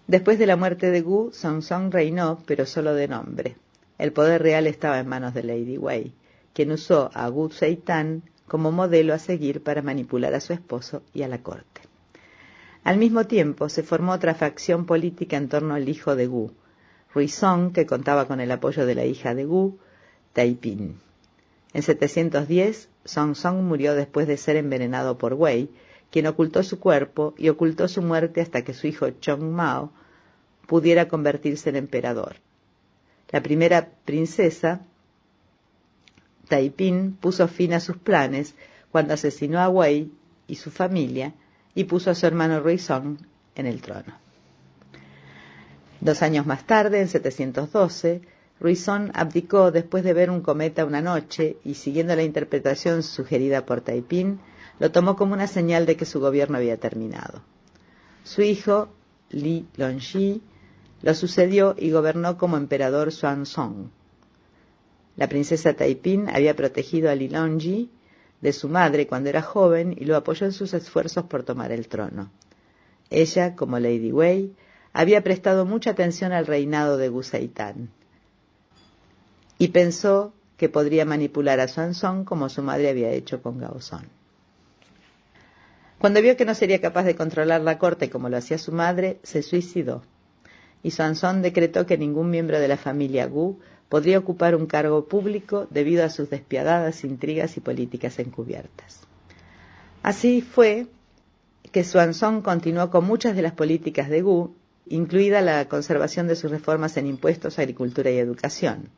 [SPEAKER 1] Después de la muerte de Gu, Songzong reinó, pero solo de nombre. El poder real estaba en manos de Lady Wei, quien usó a Gu Zetian como modelo a seguir para manipular a su esposo y a la corte. Al mismo tiempo, se formó otra facción política en torno al hijo de Gu, Ruizong, que contaba con el apoyo de la hija de Gu, Taiping. En 710, Songzong murió después de ser envenenado por Wei, quien ocultó su cuerpo y ocultó su muerte hasta que su hijo Chongmao pudiera convertirse en emperador. La primera princesa, Taiping, puso fin a sus planes cuando asesinó a Wei y su familia y puso a su hermano Ruizong en el trono. 2 años más tarde, en 712, Ruizong abdicó después de ver un cometa una noche y, siguiendo la interpretación sugerida por Taiping, lo tomó como una señal de que su gobierno había terminado. Su hijo, Li Longji, lo sucedió y gobernó como emperador Xuanzong. La princesa Taiping había protegido a Li Longji de su madre cuando era joven y lo apoyó en sus esfuerzos por tomar el trono. Ella, como Lady Wei, había prestado mucha atención al reinado de Gu Zetian y pensó que podría manipular a Xuanzong como su madre había hecho con Gaozong. Cuando vio que no sería capaz de controlar la corte como lo hacía su madre, se suicidó, y Xuanzong decretó que ningún miembro de la familia Gu podría ocupar un cargo público debido a sus despiadadas intrigas y políticas encubiertas. Así fue que Xuanzong continuó con muchas de las políticas de Gu, incluida la conservación de sus reformas en impuestos, agricultura y educación.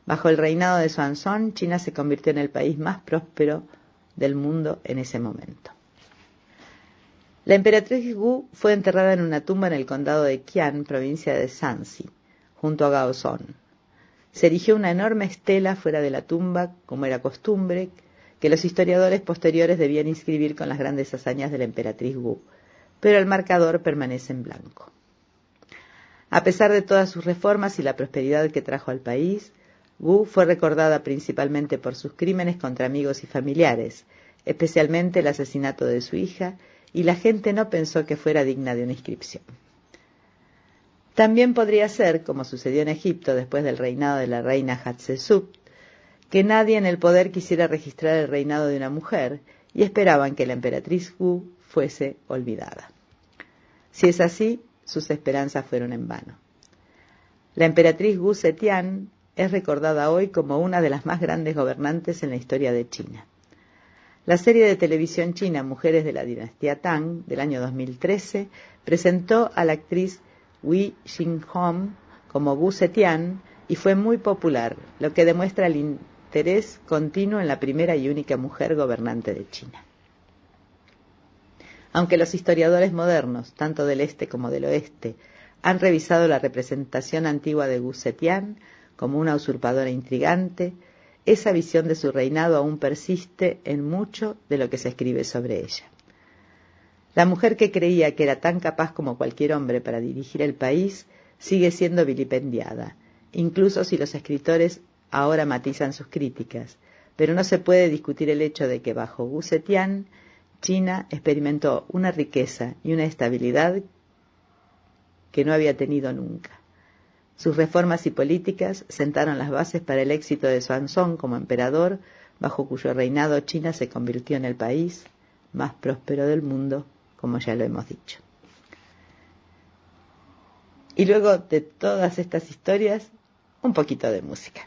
[SPEAKER 1] Bajo el reinado de Xuanzong, China se convirtió en el país más próspero del mundo en ese momento. La emperatriz Gu fue enterrada en una tumba en el condado de Qian, provincia de Shanxi, junto a Gaozong. Se erigió una enorme estela fuera de la tumba, como era costumbre, que los historiadores posteriores debían inscribir con las grandes hazañas de la emperatriz Gu, pero el marcador permanece en blanco. A pesar de todas sus reformas y la prosperidad que trajo al país, Gu fue recordada principalmente por sus crímenes contra amigos y familiares, especialmente el asesinato de su hija, y la gente no pensó que fuera digna de una inscripción. También podría ser, como sucedió en Egipto después del reinado de la reina Hatshepsut, que nadie en el poder quisiera registrar el reinado de una mujer y esperaban que la emperatriz Gu fuese olvidada. Si es así, sus esperanzas fueron en vano. La emperatriz Wu Zetian es recordada hoy como una de las más grandes gobernantes en la historia de China. La serie de televisión china Mujeres de la dinastía Tang, del año 2013, presentó a la actriz Wei Xinghong como Wu Zetian y fue muy popular, lo que demuestra el interés continuo en la primera y única mujer gobernante de China. Aunque los historiadores modernos, tanto del este como del oeste, han revisado la representación antigua de Wu Zetian como una usurpadora intrigante, esa visión de su reinado aún persiste en mucho de lo que se escribe sobre ella. La mujer que creía que era tan capaz como cualquier hombre para dirigir el país sigue siendo vilipendiada, incluso si los escritores ahora matizan sus críticas, pero no se puede discutir el hecho de que bajo Wu Zetian, China experimentó una riqueza y una estabilidad que no había tenido nunca. Sus reformas y políticas sentaron las bases para el éxito de Xuanzong como emperador, bajo cuyo reinado China se convirtió en el país más próspero del mundo, como ya lo hemos dicho. Y luego de todas estas historias, un poquito de música.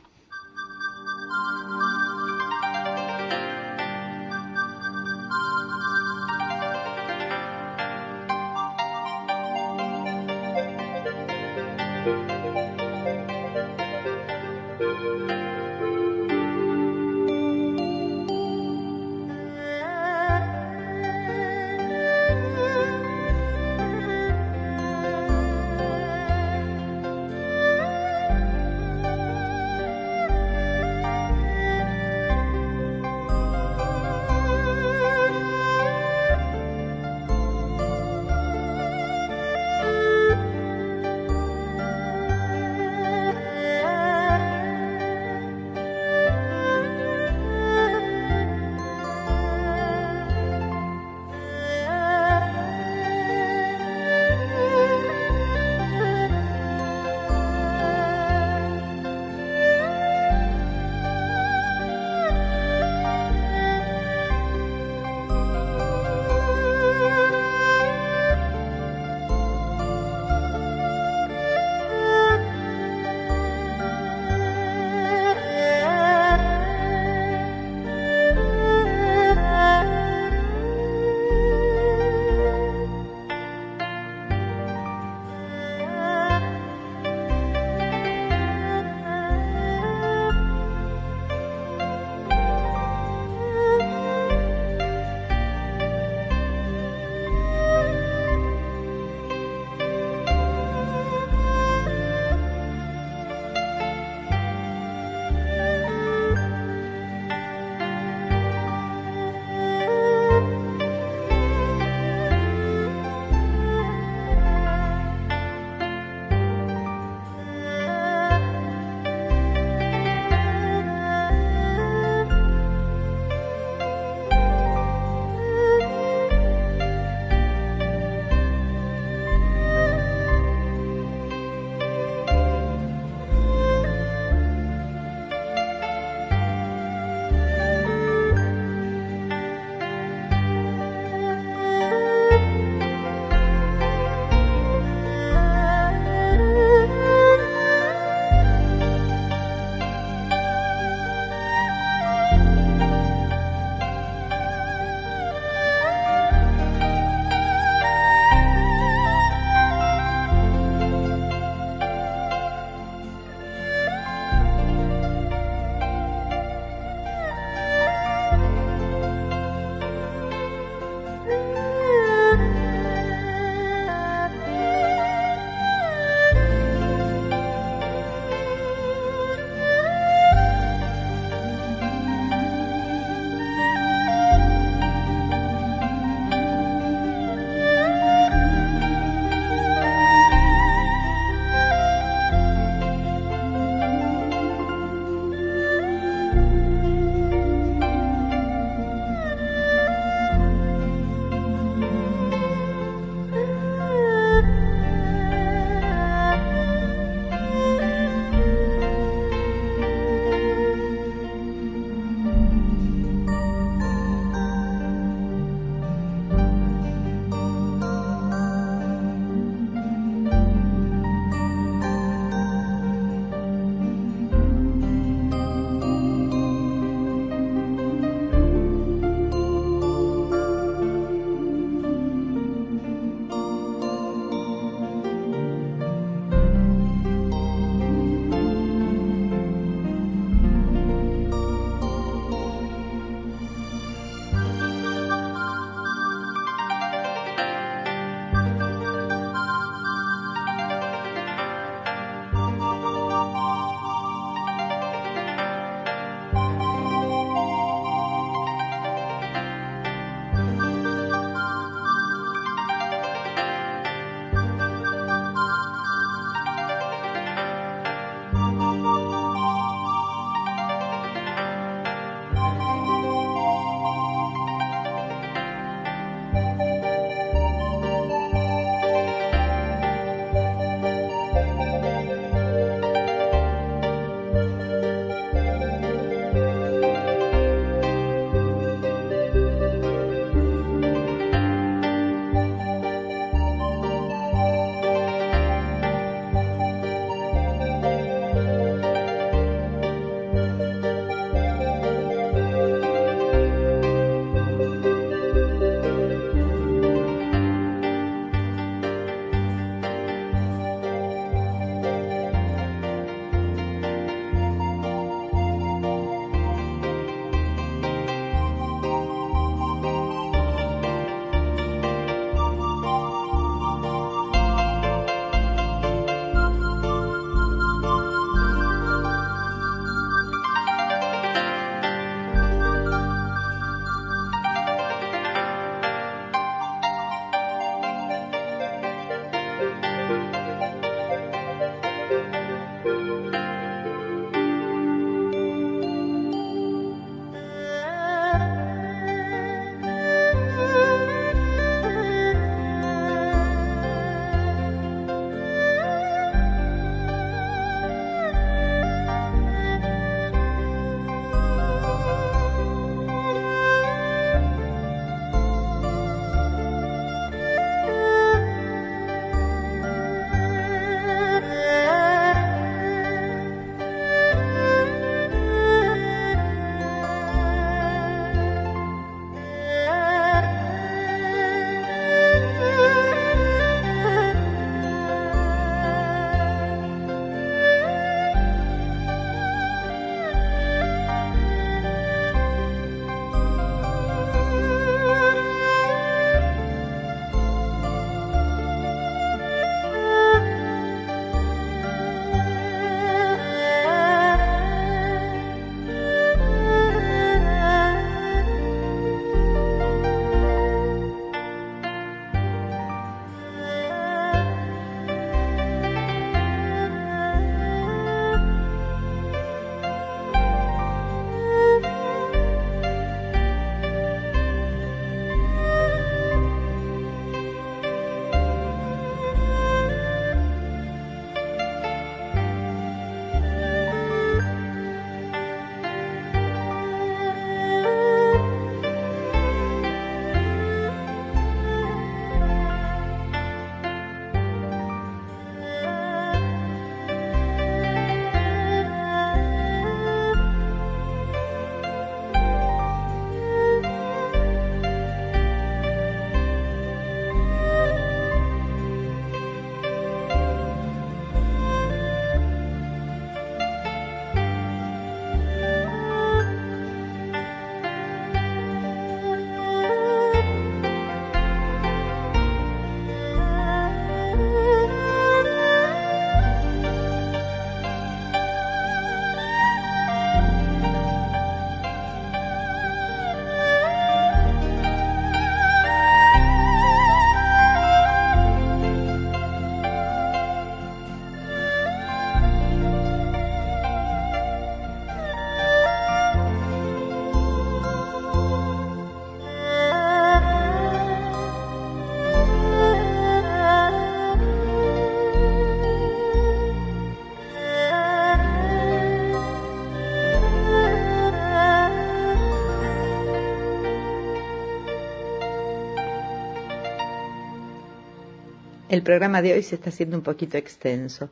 [SPEAKER 1] El programa de hoy se está haciendo un poquito extenso,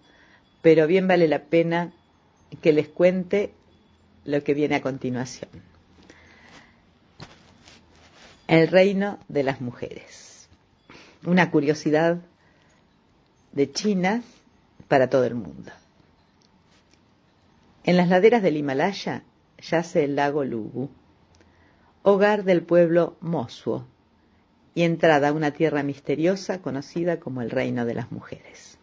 [SPEAKER 1] pero bien vale la pena que les cuente lo que viene a continuación. El reino de las mujeres. Una curiosidad de China para todo el mundo. En las laderas del Himalaya yace el lago Lugu, hogar del pueblo Mosuo, y entrada a una tierra misteriosa conocida como el reino de las mujeres.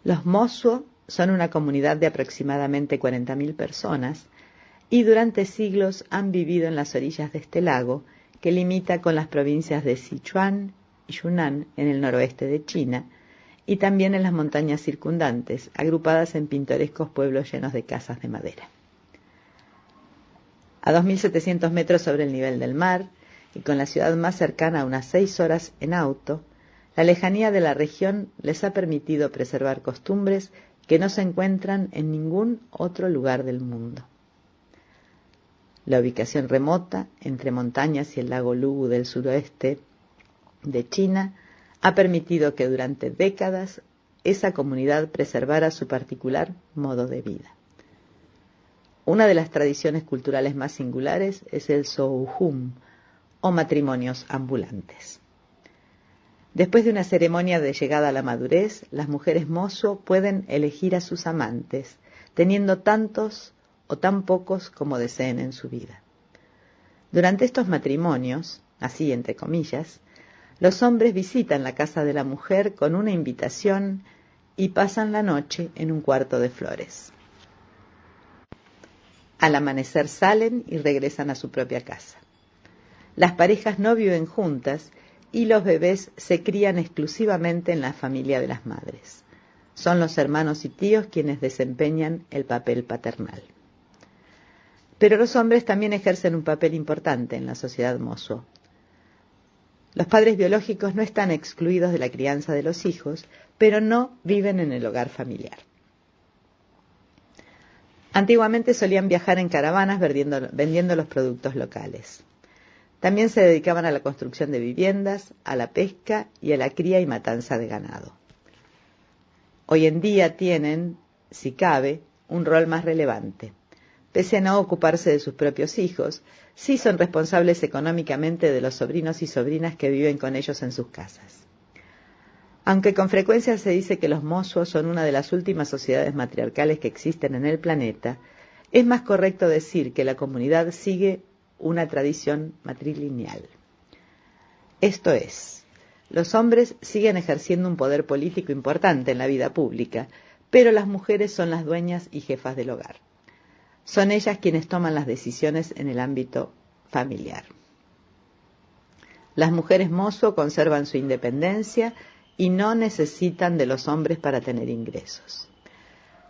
[SPEAKER 1] Los Mosuo son una comunidad de aproximadamente 40.000 personas y durante siglos han vivido en las orillas de este lago que limita con las provincias de Sichuan y Yunnan en el noroeste de China y también en las montañas circundantes, agrupadas en pintorescos pueblos llenos de casas de madera. A 2.700 metros sobre el nivel del mar, y con la ciudad más cercana a unas 6 horas en auto, la lejanía de la región les ha permitido preservar costumbres que no se encuentran en ningún otro lugar del mundo. La ubicación remota entre montañas y el lago Lugu del suroeste de China ha permitido que durante décadas esa comunidad preservara su particular modo de vida. Una de las tradiciones culturales más singulares es el Souhum, o matrimonios ambulantes. Después de una ceremonia de llegada a la madurez, las mujeres mozo pueden elegir a sus amantes, teniendo tantos o tan pocos como deseen en su vida. Durante estos matrimonios, así entre comillas, los hombres visitan la casa de la mujer con una invitación y pasan la noche en un cuarto de flores. Al amanecer salen y regresan a su propia casa. Las parejas no viven juntas y los bebés se crían exclusivamente en la familia de las madres. Son los hermanos y tíos quienes desempeñan el papel paternal. Pero los hombres también ejercen un papel importante en la sociedad mozo. Los padres biológicos no están excluidos de la crianza de los hijos, pero no viven en el hogar familiar. Antiguamente solían viajar en caravanas vendiendo los productos locales. También se dedicaban a la construcción de viviendas, a la pesca y a la cría y matanza de ganado. Hoy en día tienen, si cabe, un rol más relevante. Pese a no ocuparse de sus propios hijos, sí son responsables económicamente de los sobrinos y sobrinas que viven con ellos en sus casas. Aunque con frecuencia se dice que los mozuos son una de las últimas sociedades matriarcales que existen en el planeta, es más correcto decir que la comunidad sigue una tradición matrilineal. Esto es, los hombres siguen ejerciendo un poder político importante en la vida pública, pero las mujeres son las dueñas y jefas del hogar. Son ellas quienes toman las decisiones en el ámbito familiar. Las mujeres mozo conservan su independencia y no necesitan de los hombres para tener ingresos.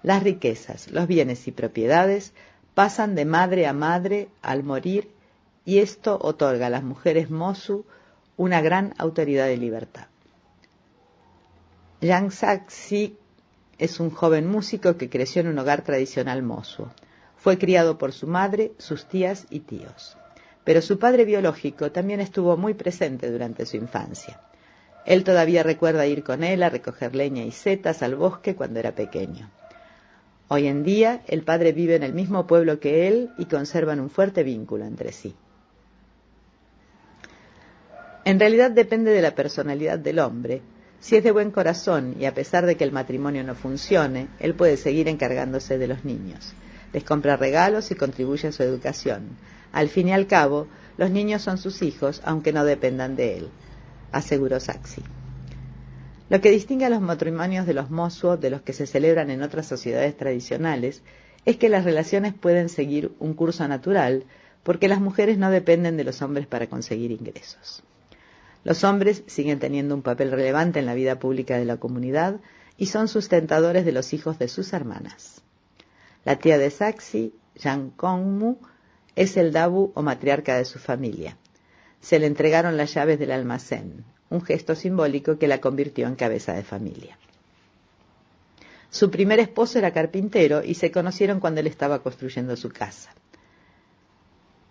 [SPEAKER 1] Las riquezas, los bienes y propiedades pasan de madre a madre al morir y esto otorga a las mujeres mozu una gran autoridad de libertad. Yang Saxi es un joven músico que creció en un hogar tradicional mozo. Fue criado por su madre, sus tías y tíos. Pero su padre biológico también estuvo muy presente durante su infancia. Él todavía recuerda ir con él a recoger leña y setas al bosque cuando era pequeño. Hoy en día, el padre vive en el mismo pueblo que él y conservan un fuerte vínculo entre sí. En realidad depende de la personalidad del hombre. Si es de buen corazón y a pesar de que el matrimonio no funcione, él puede seguir encargándose de los niños. Les compra regalos y contribuye a su educación. Al fin y al cabo, los niños son sus hijos, aunque no dependan de él, aseguró Saxi. Lo que distingue a los matrimonios de los mozuo de los que se celebran en otras sociedades tradicionales es que las relaciones pueden seguir un curso natural porque las mujeres no dependen de los hombres para conseguir ingresos. Los hombres siguen teniendo un papel relevante en la vida pública de la comunidad y son sustentadores de los hijos de sus hermanas. La tía de Saxi, Yang Kongmu, es el dabu o matriarca de su familia. Se le entregaron las llaves del almacén, un gesto simbólico que la convirtió en cabeza de familia. Su primer esposo era carpintero y se conocieron cuando él estaba construyendo su casa.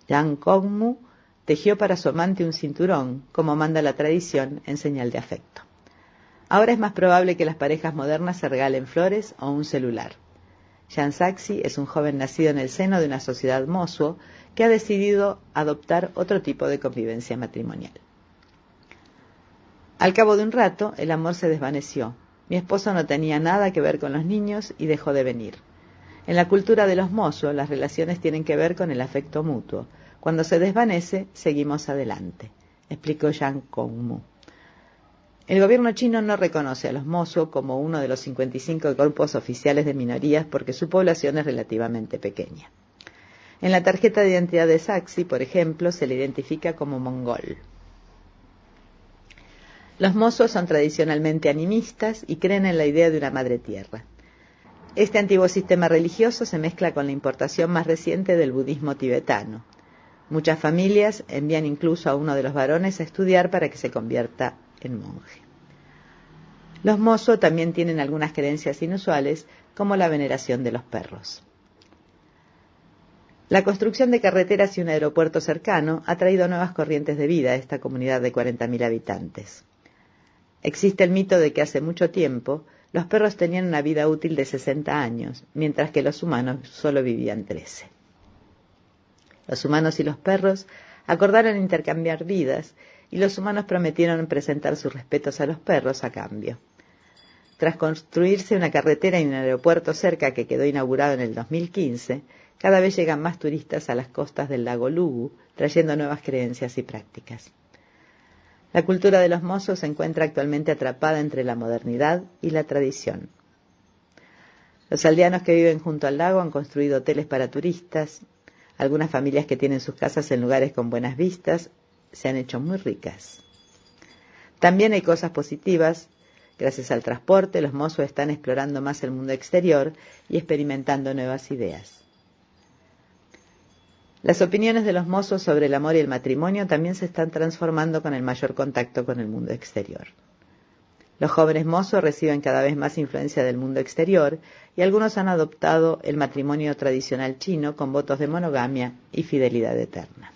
[SPEAKER 1] Yang Kongmu tejió para su amante un cinturón, como manda la tradición, en señal de afecto. Ahora es más probable que las parejas modernas se regalen flores o un celular. Jan Saxi es un joven nacido en el seno de una sociedad mosuo que ha decidido adoptar otro tipo de convivencia matrimonial. Al cabo de un rato, el amor se desvaneció. Mi esposo no tenía nada que ver con los niños y dejó de venir. En la cultura de los mosuo, las relaciones tienen que ver con el afecto mutuo. Cuando se desvanece, seguimos adelante, explicó Yang Kongmu. El gobierno chino no reconoce a los mosuo como uno de los 55 grupos oficiales de minorías porque su población es relativamente pequeña. En la tarjeta de identidad de Saxi, por ejemplo, se le identifica como mongol. Los mosuo son tradicionalmente animistas y creen en la idea de una madre tierra. Este antiguo sistema religioso se mezcla con la importación más reciente del budismo tibetano. Muchas familias envían incluso a uno de los varones a estudiar para que se convierta en monje. Los mosuo también tienen algunas creencias inusuales, como la veneración de los perros. La construcción de carreteras y un aeropuerto cercano ha traído nuevas corrientes de vida a esta comunidad de 40.000 habitantes. Existe el mito de que hace mucho tiempo los perros tenían una vida útil de 60 años, mientras que los humanos solo vivían 13. Los humanos y los perros acordaron intercambiar vidas y los humanos prometieron presentar sus respetos a los perros a cambio. Tras construirse una carretera y un aeropuerto cerca que quedó inaugurado en el 2015, cada vez llegan más turistas a las costas del lago Lugu, trayendo nuevas creencias y prácticas. La cultura de los mosuo se encuentra actualmente atrapada entre la modernidad y la tradición. Los aldeanos que viven junto al lago han construido hoteles para turistas. Algunas familias que tienen sus casas en lugares con buenas vistas se han hecho muy ricas. También hay cosas positivas. Gracias al transporte, los mosuo están explorando más el mundo exterior y experimentando nuevas ideas. Las opiniones de los mosuo sobre el amor y el matrimonio también se están transformando con el mayor contacto con el mundo exterior. Los jóvenes mosuo reciben cada vez más influencia del mundo exterior y algunos han adoptado el matrimonio tradicional chino con votos de monogamia y fidelidad eterna.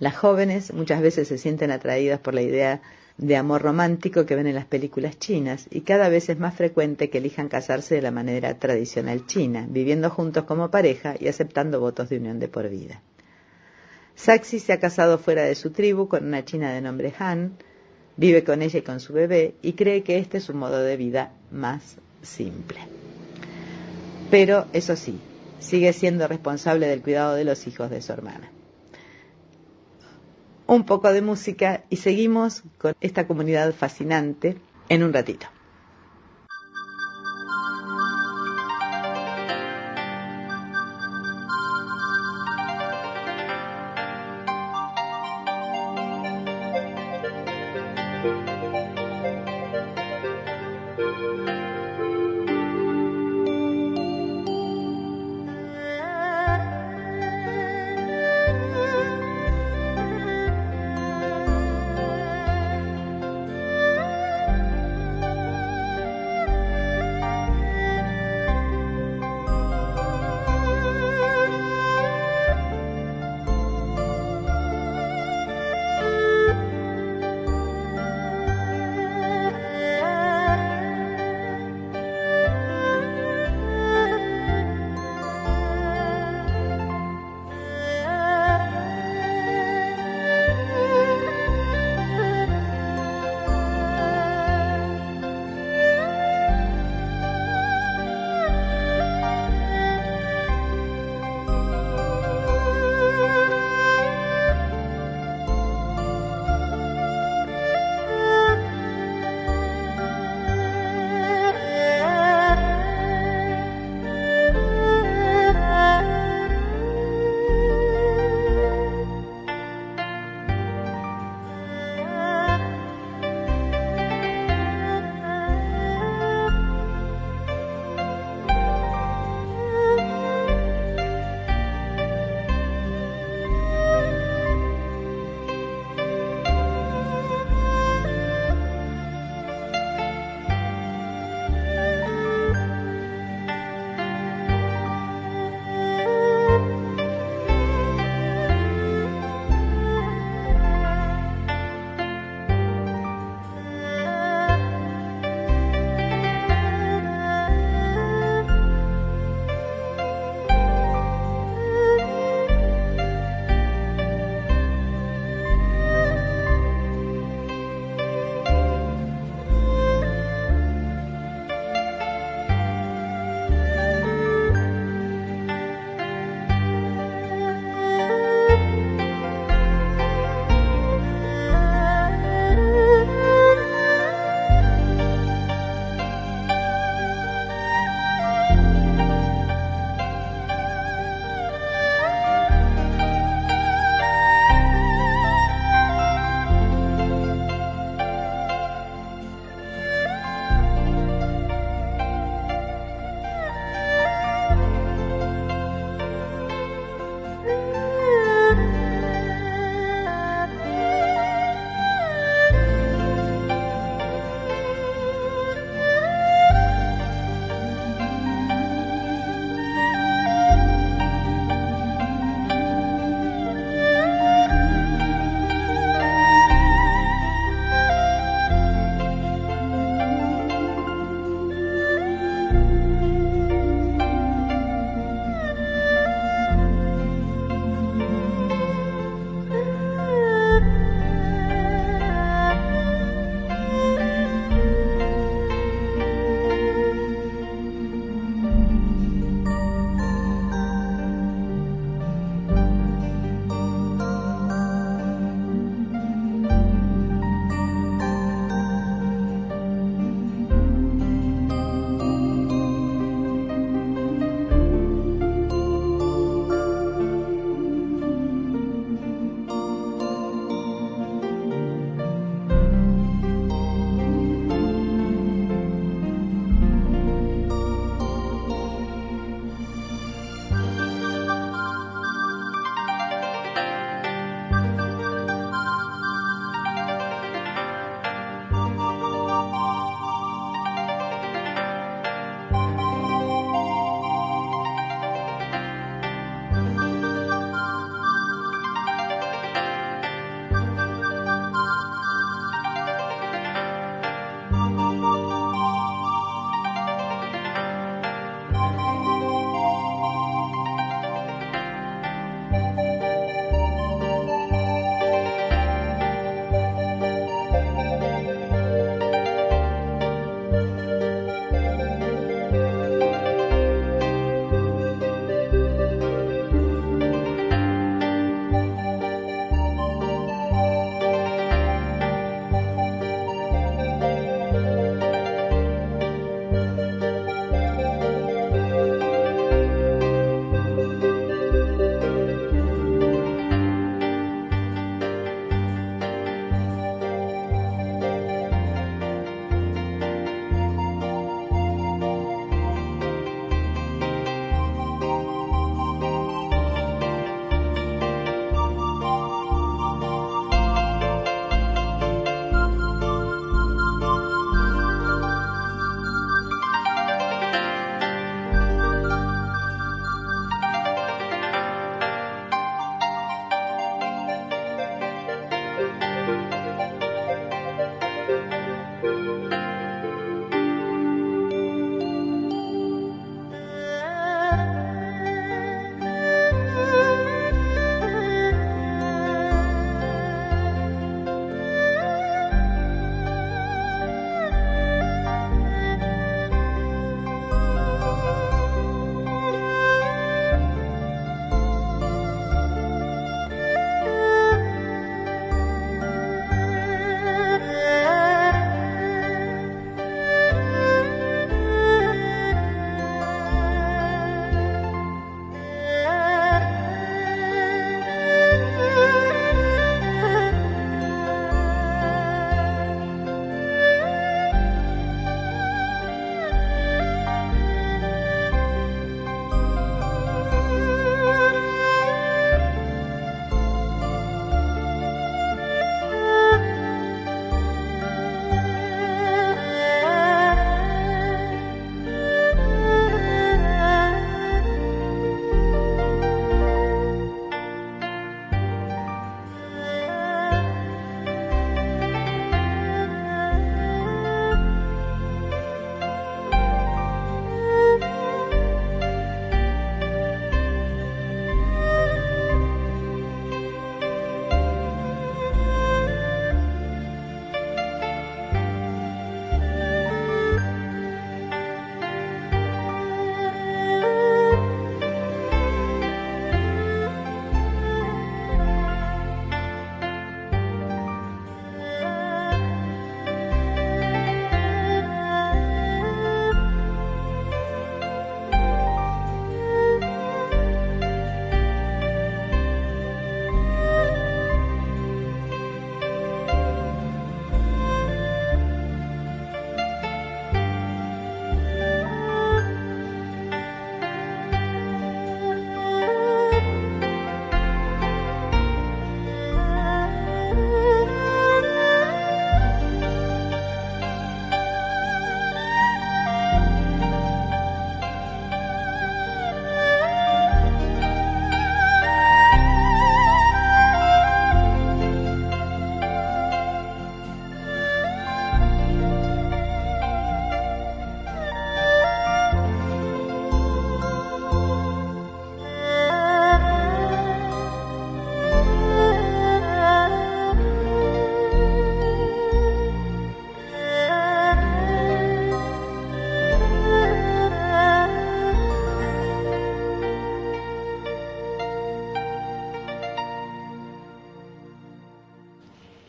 [SPEAKER 1] Las jóvenes muchas veces se sienten atraídas por la idea de amor romántico que ven en las películas chinas y cada vez es más frecuente que elijan casarse de la manera tradicional china, viviendo juntos como pareja y aceptando votos de unión de por vida. Saxi se ha casado fuera de su tribu con una china de nombre Han, vive con ella y con su bebé y cree que este es un modo de vida más simple. Pero, eso sí, sigue siendo responsable del cuidado de los hijos de su hermana. Un poco de música y seguimos con esta comunidad fascinante en un ratito.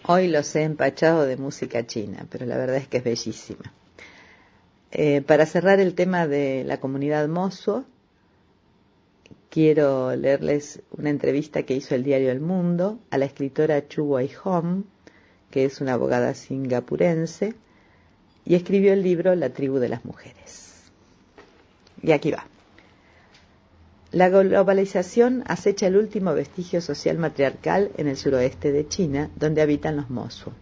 [SPEAKER 1] Hoy los he empachado de música china, pero la verdad es que es bellísima. Para cerrar el tema de la comunidad mozo, quiero leerles una entrevista que hizo el diario El Mundo a la escritora Chu Wai-hom, que es una abogada singapurense, y escribió el libro La tribu de las mujeres. Y aquí va. La globalización acecha el último vestigio social matriarcal en el suroeste de China, donde habitan los mozo,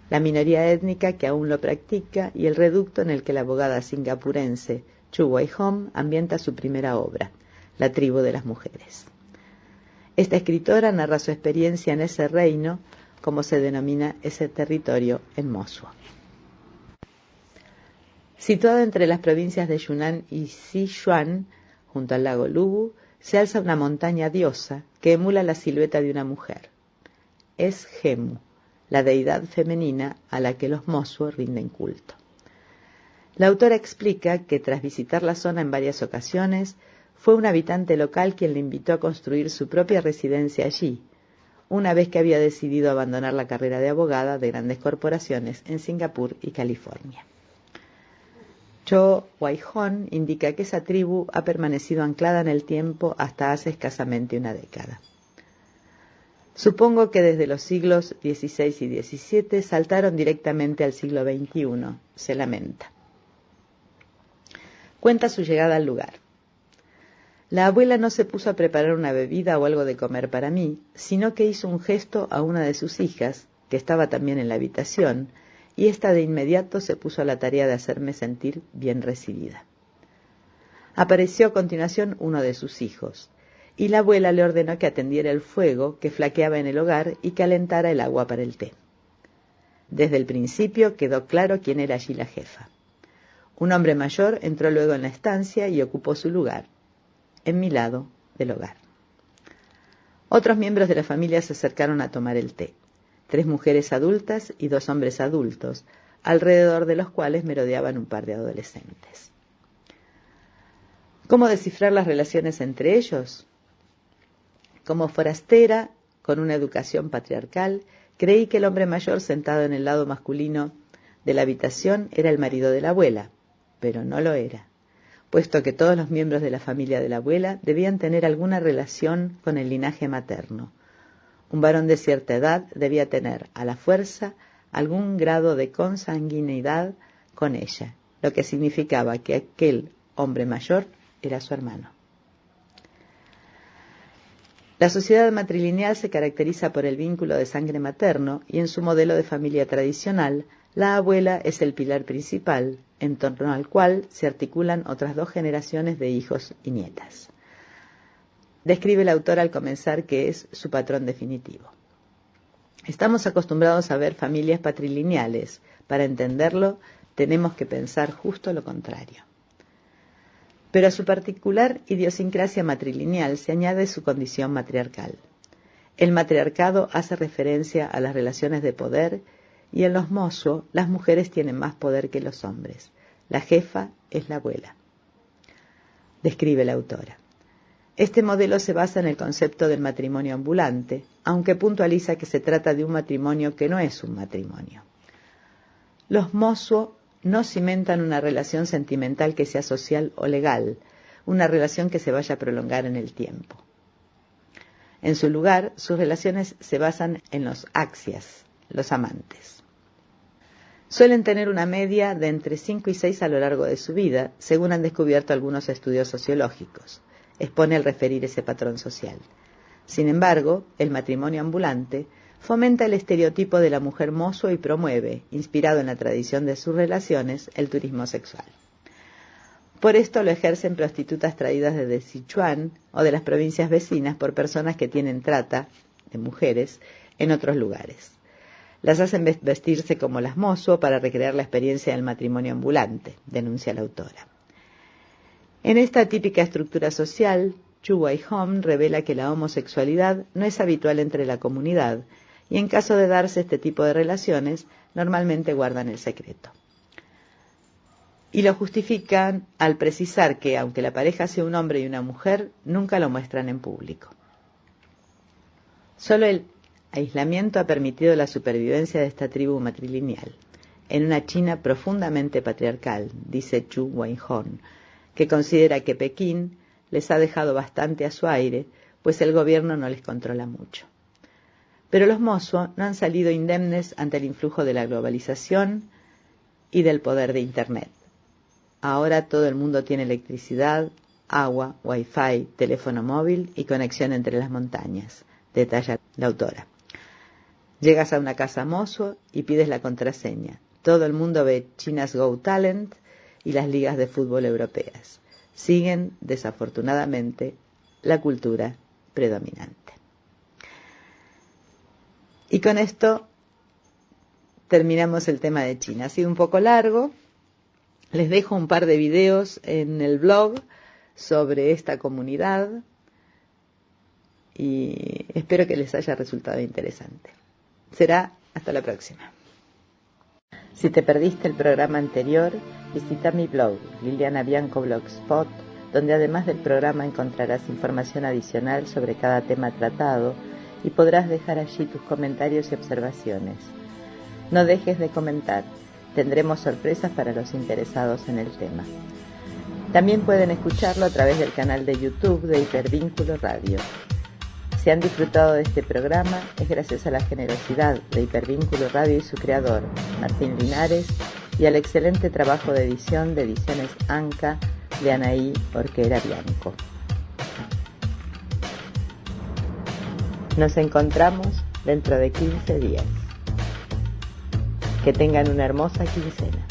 [SPEAKER 1] la minoría étnica que aún lo practica y el reducto en el que la abogada singapurense Chu Wai-hom ambienta su primera obra, La tribu de las mujeres. Esta escritora narra su experiencia en ese reino, como se denomina ese territorio en Mosuo. Situado entre las provincias de Yunnan y Sichuan, junto al lago Lubu, se alza una montaña diosa que emula la silueta de una mujer. Es Gemu, la deidad femenina a la que los Mosuo rinden culto. La autora explica que tras visitar la zona en varias ocasiones, fue un habitante local quien le invitó a construir su propia residencia allí, una vez que había decidido abandonar la carrera de abogada de grandes corporaciones en Singapur y California. Cho Wai-hom indica que esa tribu ha permanecido anclada en el tiempo hasta hace escasamente una década. Supongo que desde los siglos XVI y XVII saltaron directamente al siglo XXI, se lamenta. Cuenta su llegada al lugar. La abuela no se puso a preparar una bebida o algo de comer para mí, sino que hizo un gesto a una de sus hijas, que estaba también en la habitación, y ésta de inmediato se puso a la tarea de hacerme sentir bien recibida. Apareció a continuación uno de sus hijos, y la abuela le ordenó que atendiera el fuego que flaqueaba en el hogar y calentara el agua para el té. Desde el principio quedó claro quién era allí la jefa. Un hombre mayor entró luego en la estancia y ocupó su lugar, en mi lado del hogar. Otros miembros de la familia se acercaron a tomar el té. 3 mujeres adultas y 2 hombres adultos, alrededor de los cuales merodeaban un par de adolescentes. ¿Cómo descifrar las relaciones entre ellos? Como forastera, con una educación patriarcal, creí que el hombre mayor sentado en el lado masculino de la habitación era el marido de la abuela, pero no lo era, puesto que todos los miembros de la familia de la abuela debían tener alguna relación con el linaje materno. Un varón de cierta edad debía tener, a la fuerza, algún grado de consanguinidad con ella, lo que significaba que aquel hombre mayor era su hermano. La sociedad matrilineal se caracteriza por el vínculo de sangre materno y en su modelo de familia tradicional, la abuela es el pilar principal, en torno al cual se articulan otras 2 generaciones de hijos y nietas. Describe el autor al comenzar que es su patrón definitivo. Estamos acostumbrados a ver familias patrilineales. Para entenderlo, tenemos que pensar justo lo contrario. Pero a su particular idiosincrasia matrilineal se añade su condición matriarcal. El matriarcado hace referencia a las relaciones de poder y en los mozo las mujeres tienen más poder que los hombres. La jefa es la abuela. Describe la autora. Este modelo se basa en el concepto del matrimonio ambulante, aunque puntualiza que se trata de un matrimonio que no es un matrimonio. Los mozo no cimentan una relación sentimental que sea social o legal, una relación que se vaya a prolongar en el tiempo. En su lugar, sus relaciones se basan en los axias, los amantes. Suelen tener una media de entre 5 y 6 a lo largo de su vida, según han descubierto algunos estudios sociológicos, expone al referir ese patrón social. Sin embargo, el matrimonio ambulante fomenta el estereotipo de la mujer mozo y promueve, inspirado en la tradición de sus relaciones, el turismo sexual. Por esto lo ejercen prostitutas traídas desde Sichuan o de las provincias vecinas por personas que tienen trata de mujeres en otros lugares. Las hacen vestirse como las mozo para recrear la experiencia del matrimonio ambulante, denuncia la autora. En esta típica estructura social, Chu Wai-hom revela que la homosexualidad no es habitual entre la comunidad y en caso de darse este tipo de relaciones, normalmente guardan el secreto. Y lo justifican al precisar que, aunque la pareja sea un hombre y una mujer, nunca lo muestran en público. Solo el aislamiento ha permitido la supervivencia de esta tribu matrilineal, en una China profundamente patriarcal, dice Chu Weihorn, que considera que Pekín les ha dejado bastante a su aire, pues el gobierno no les controla mucho. Pero los Mosuo no han salido indemnes ante el influjo de la globalización y del poder de Internet. Ahora todo el mundo tiene electricidad, agua, wifi, teléfono móvil y conexión entre las montañas, detalla la autora. Llegas a una casa Mosuo y pides la contraseña. Todo el mundo ve China's Got Talent y las ligas de fútbol europeas. Siguen, desafortunadamente, la cultura predominante. Y con esto terminamos el tema de China. Ha sido un poco largo. Les dejo un par de videos en el blog sobre esta comunidad y espero que les haya resultado interesante. Será hasta la próxima. Si te perdiste el programa anterior, visita mi blog, Liliana Bianco Blogspot, donde además del programa encontrarás información adicional sobre cada tema tratado y podrás dejar allí tus comentarios y observaciones. No dejes de comentar, tendremos sorpresas para los interesados en el tema. También pueden escucharlo a través del canal de YouTube de Hipervínculo Radio. Si han disfrutado de este programa, es gracias a la generosidad de Hipervínculo Radio y su creador, Martín Linares, y al excelente trabajo de edición de Ediciones Anca de Anaí Orquera Bianco. Nos encontramos dentro de 15 días. Que tengan una hermosa quincena.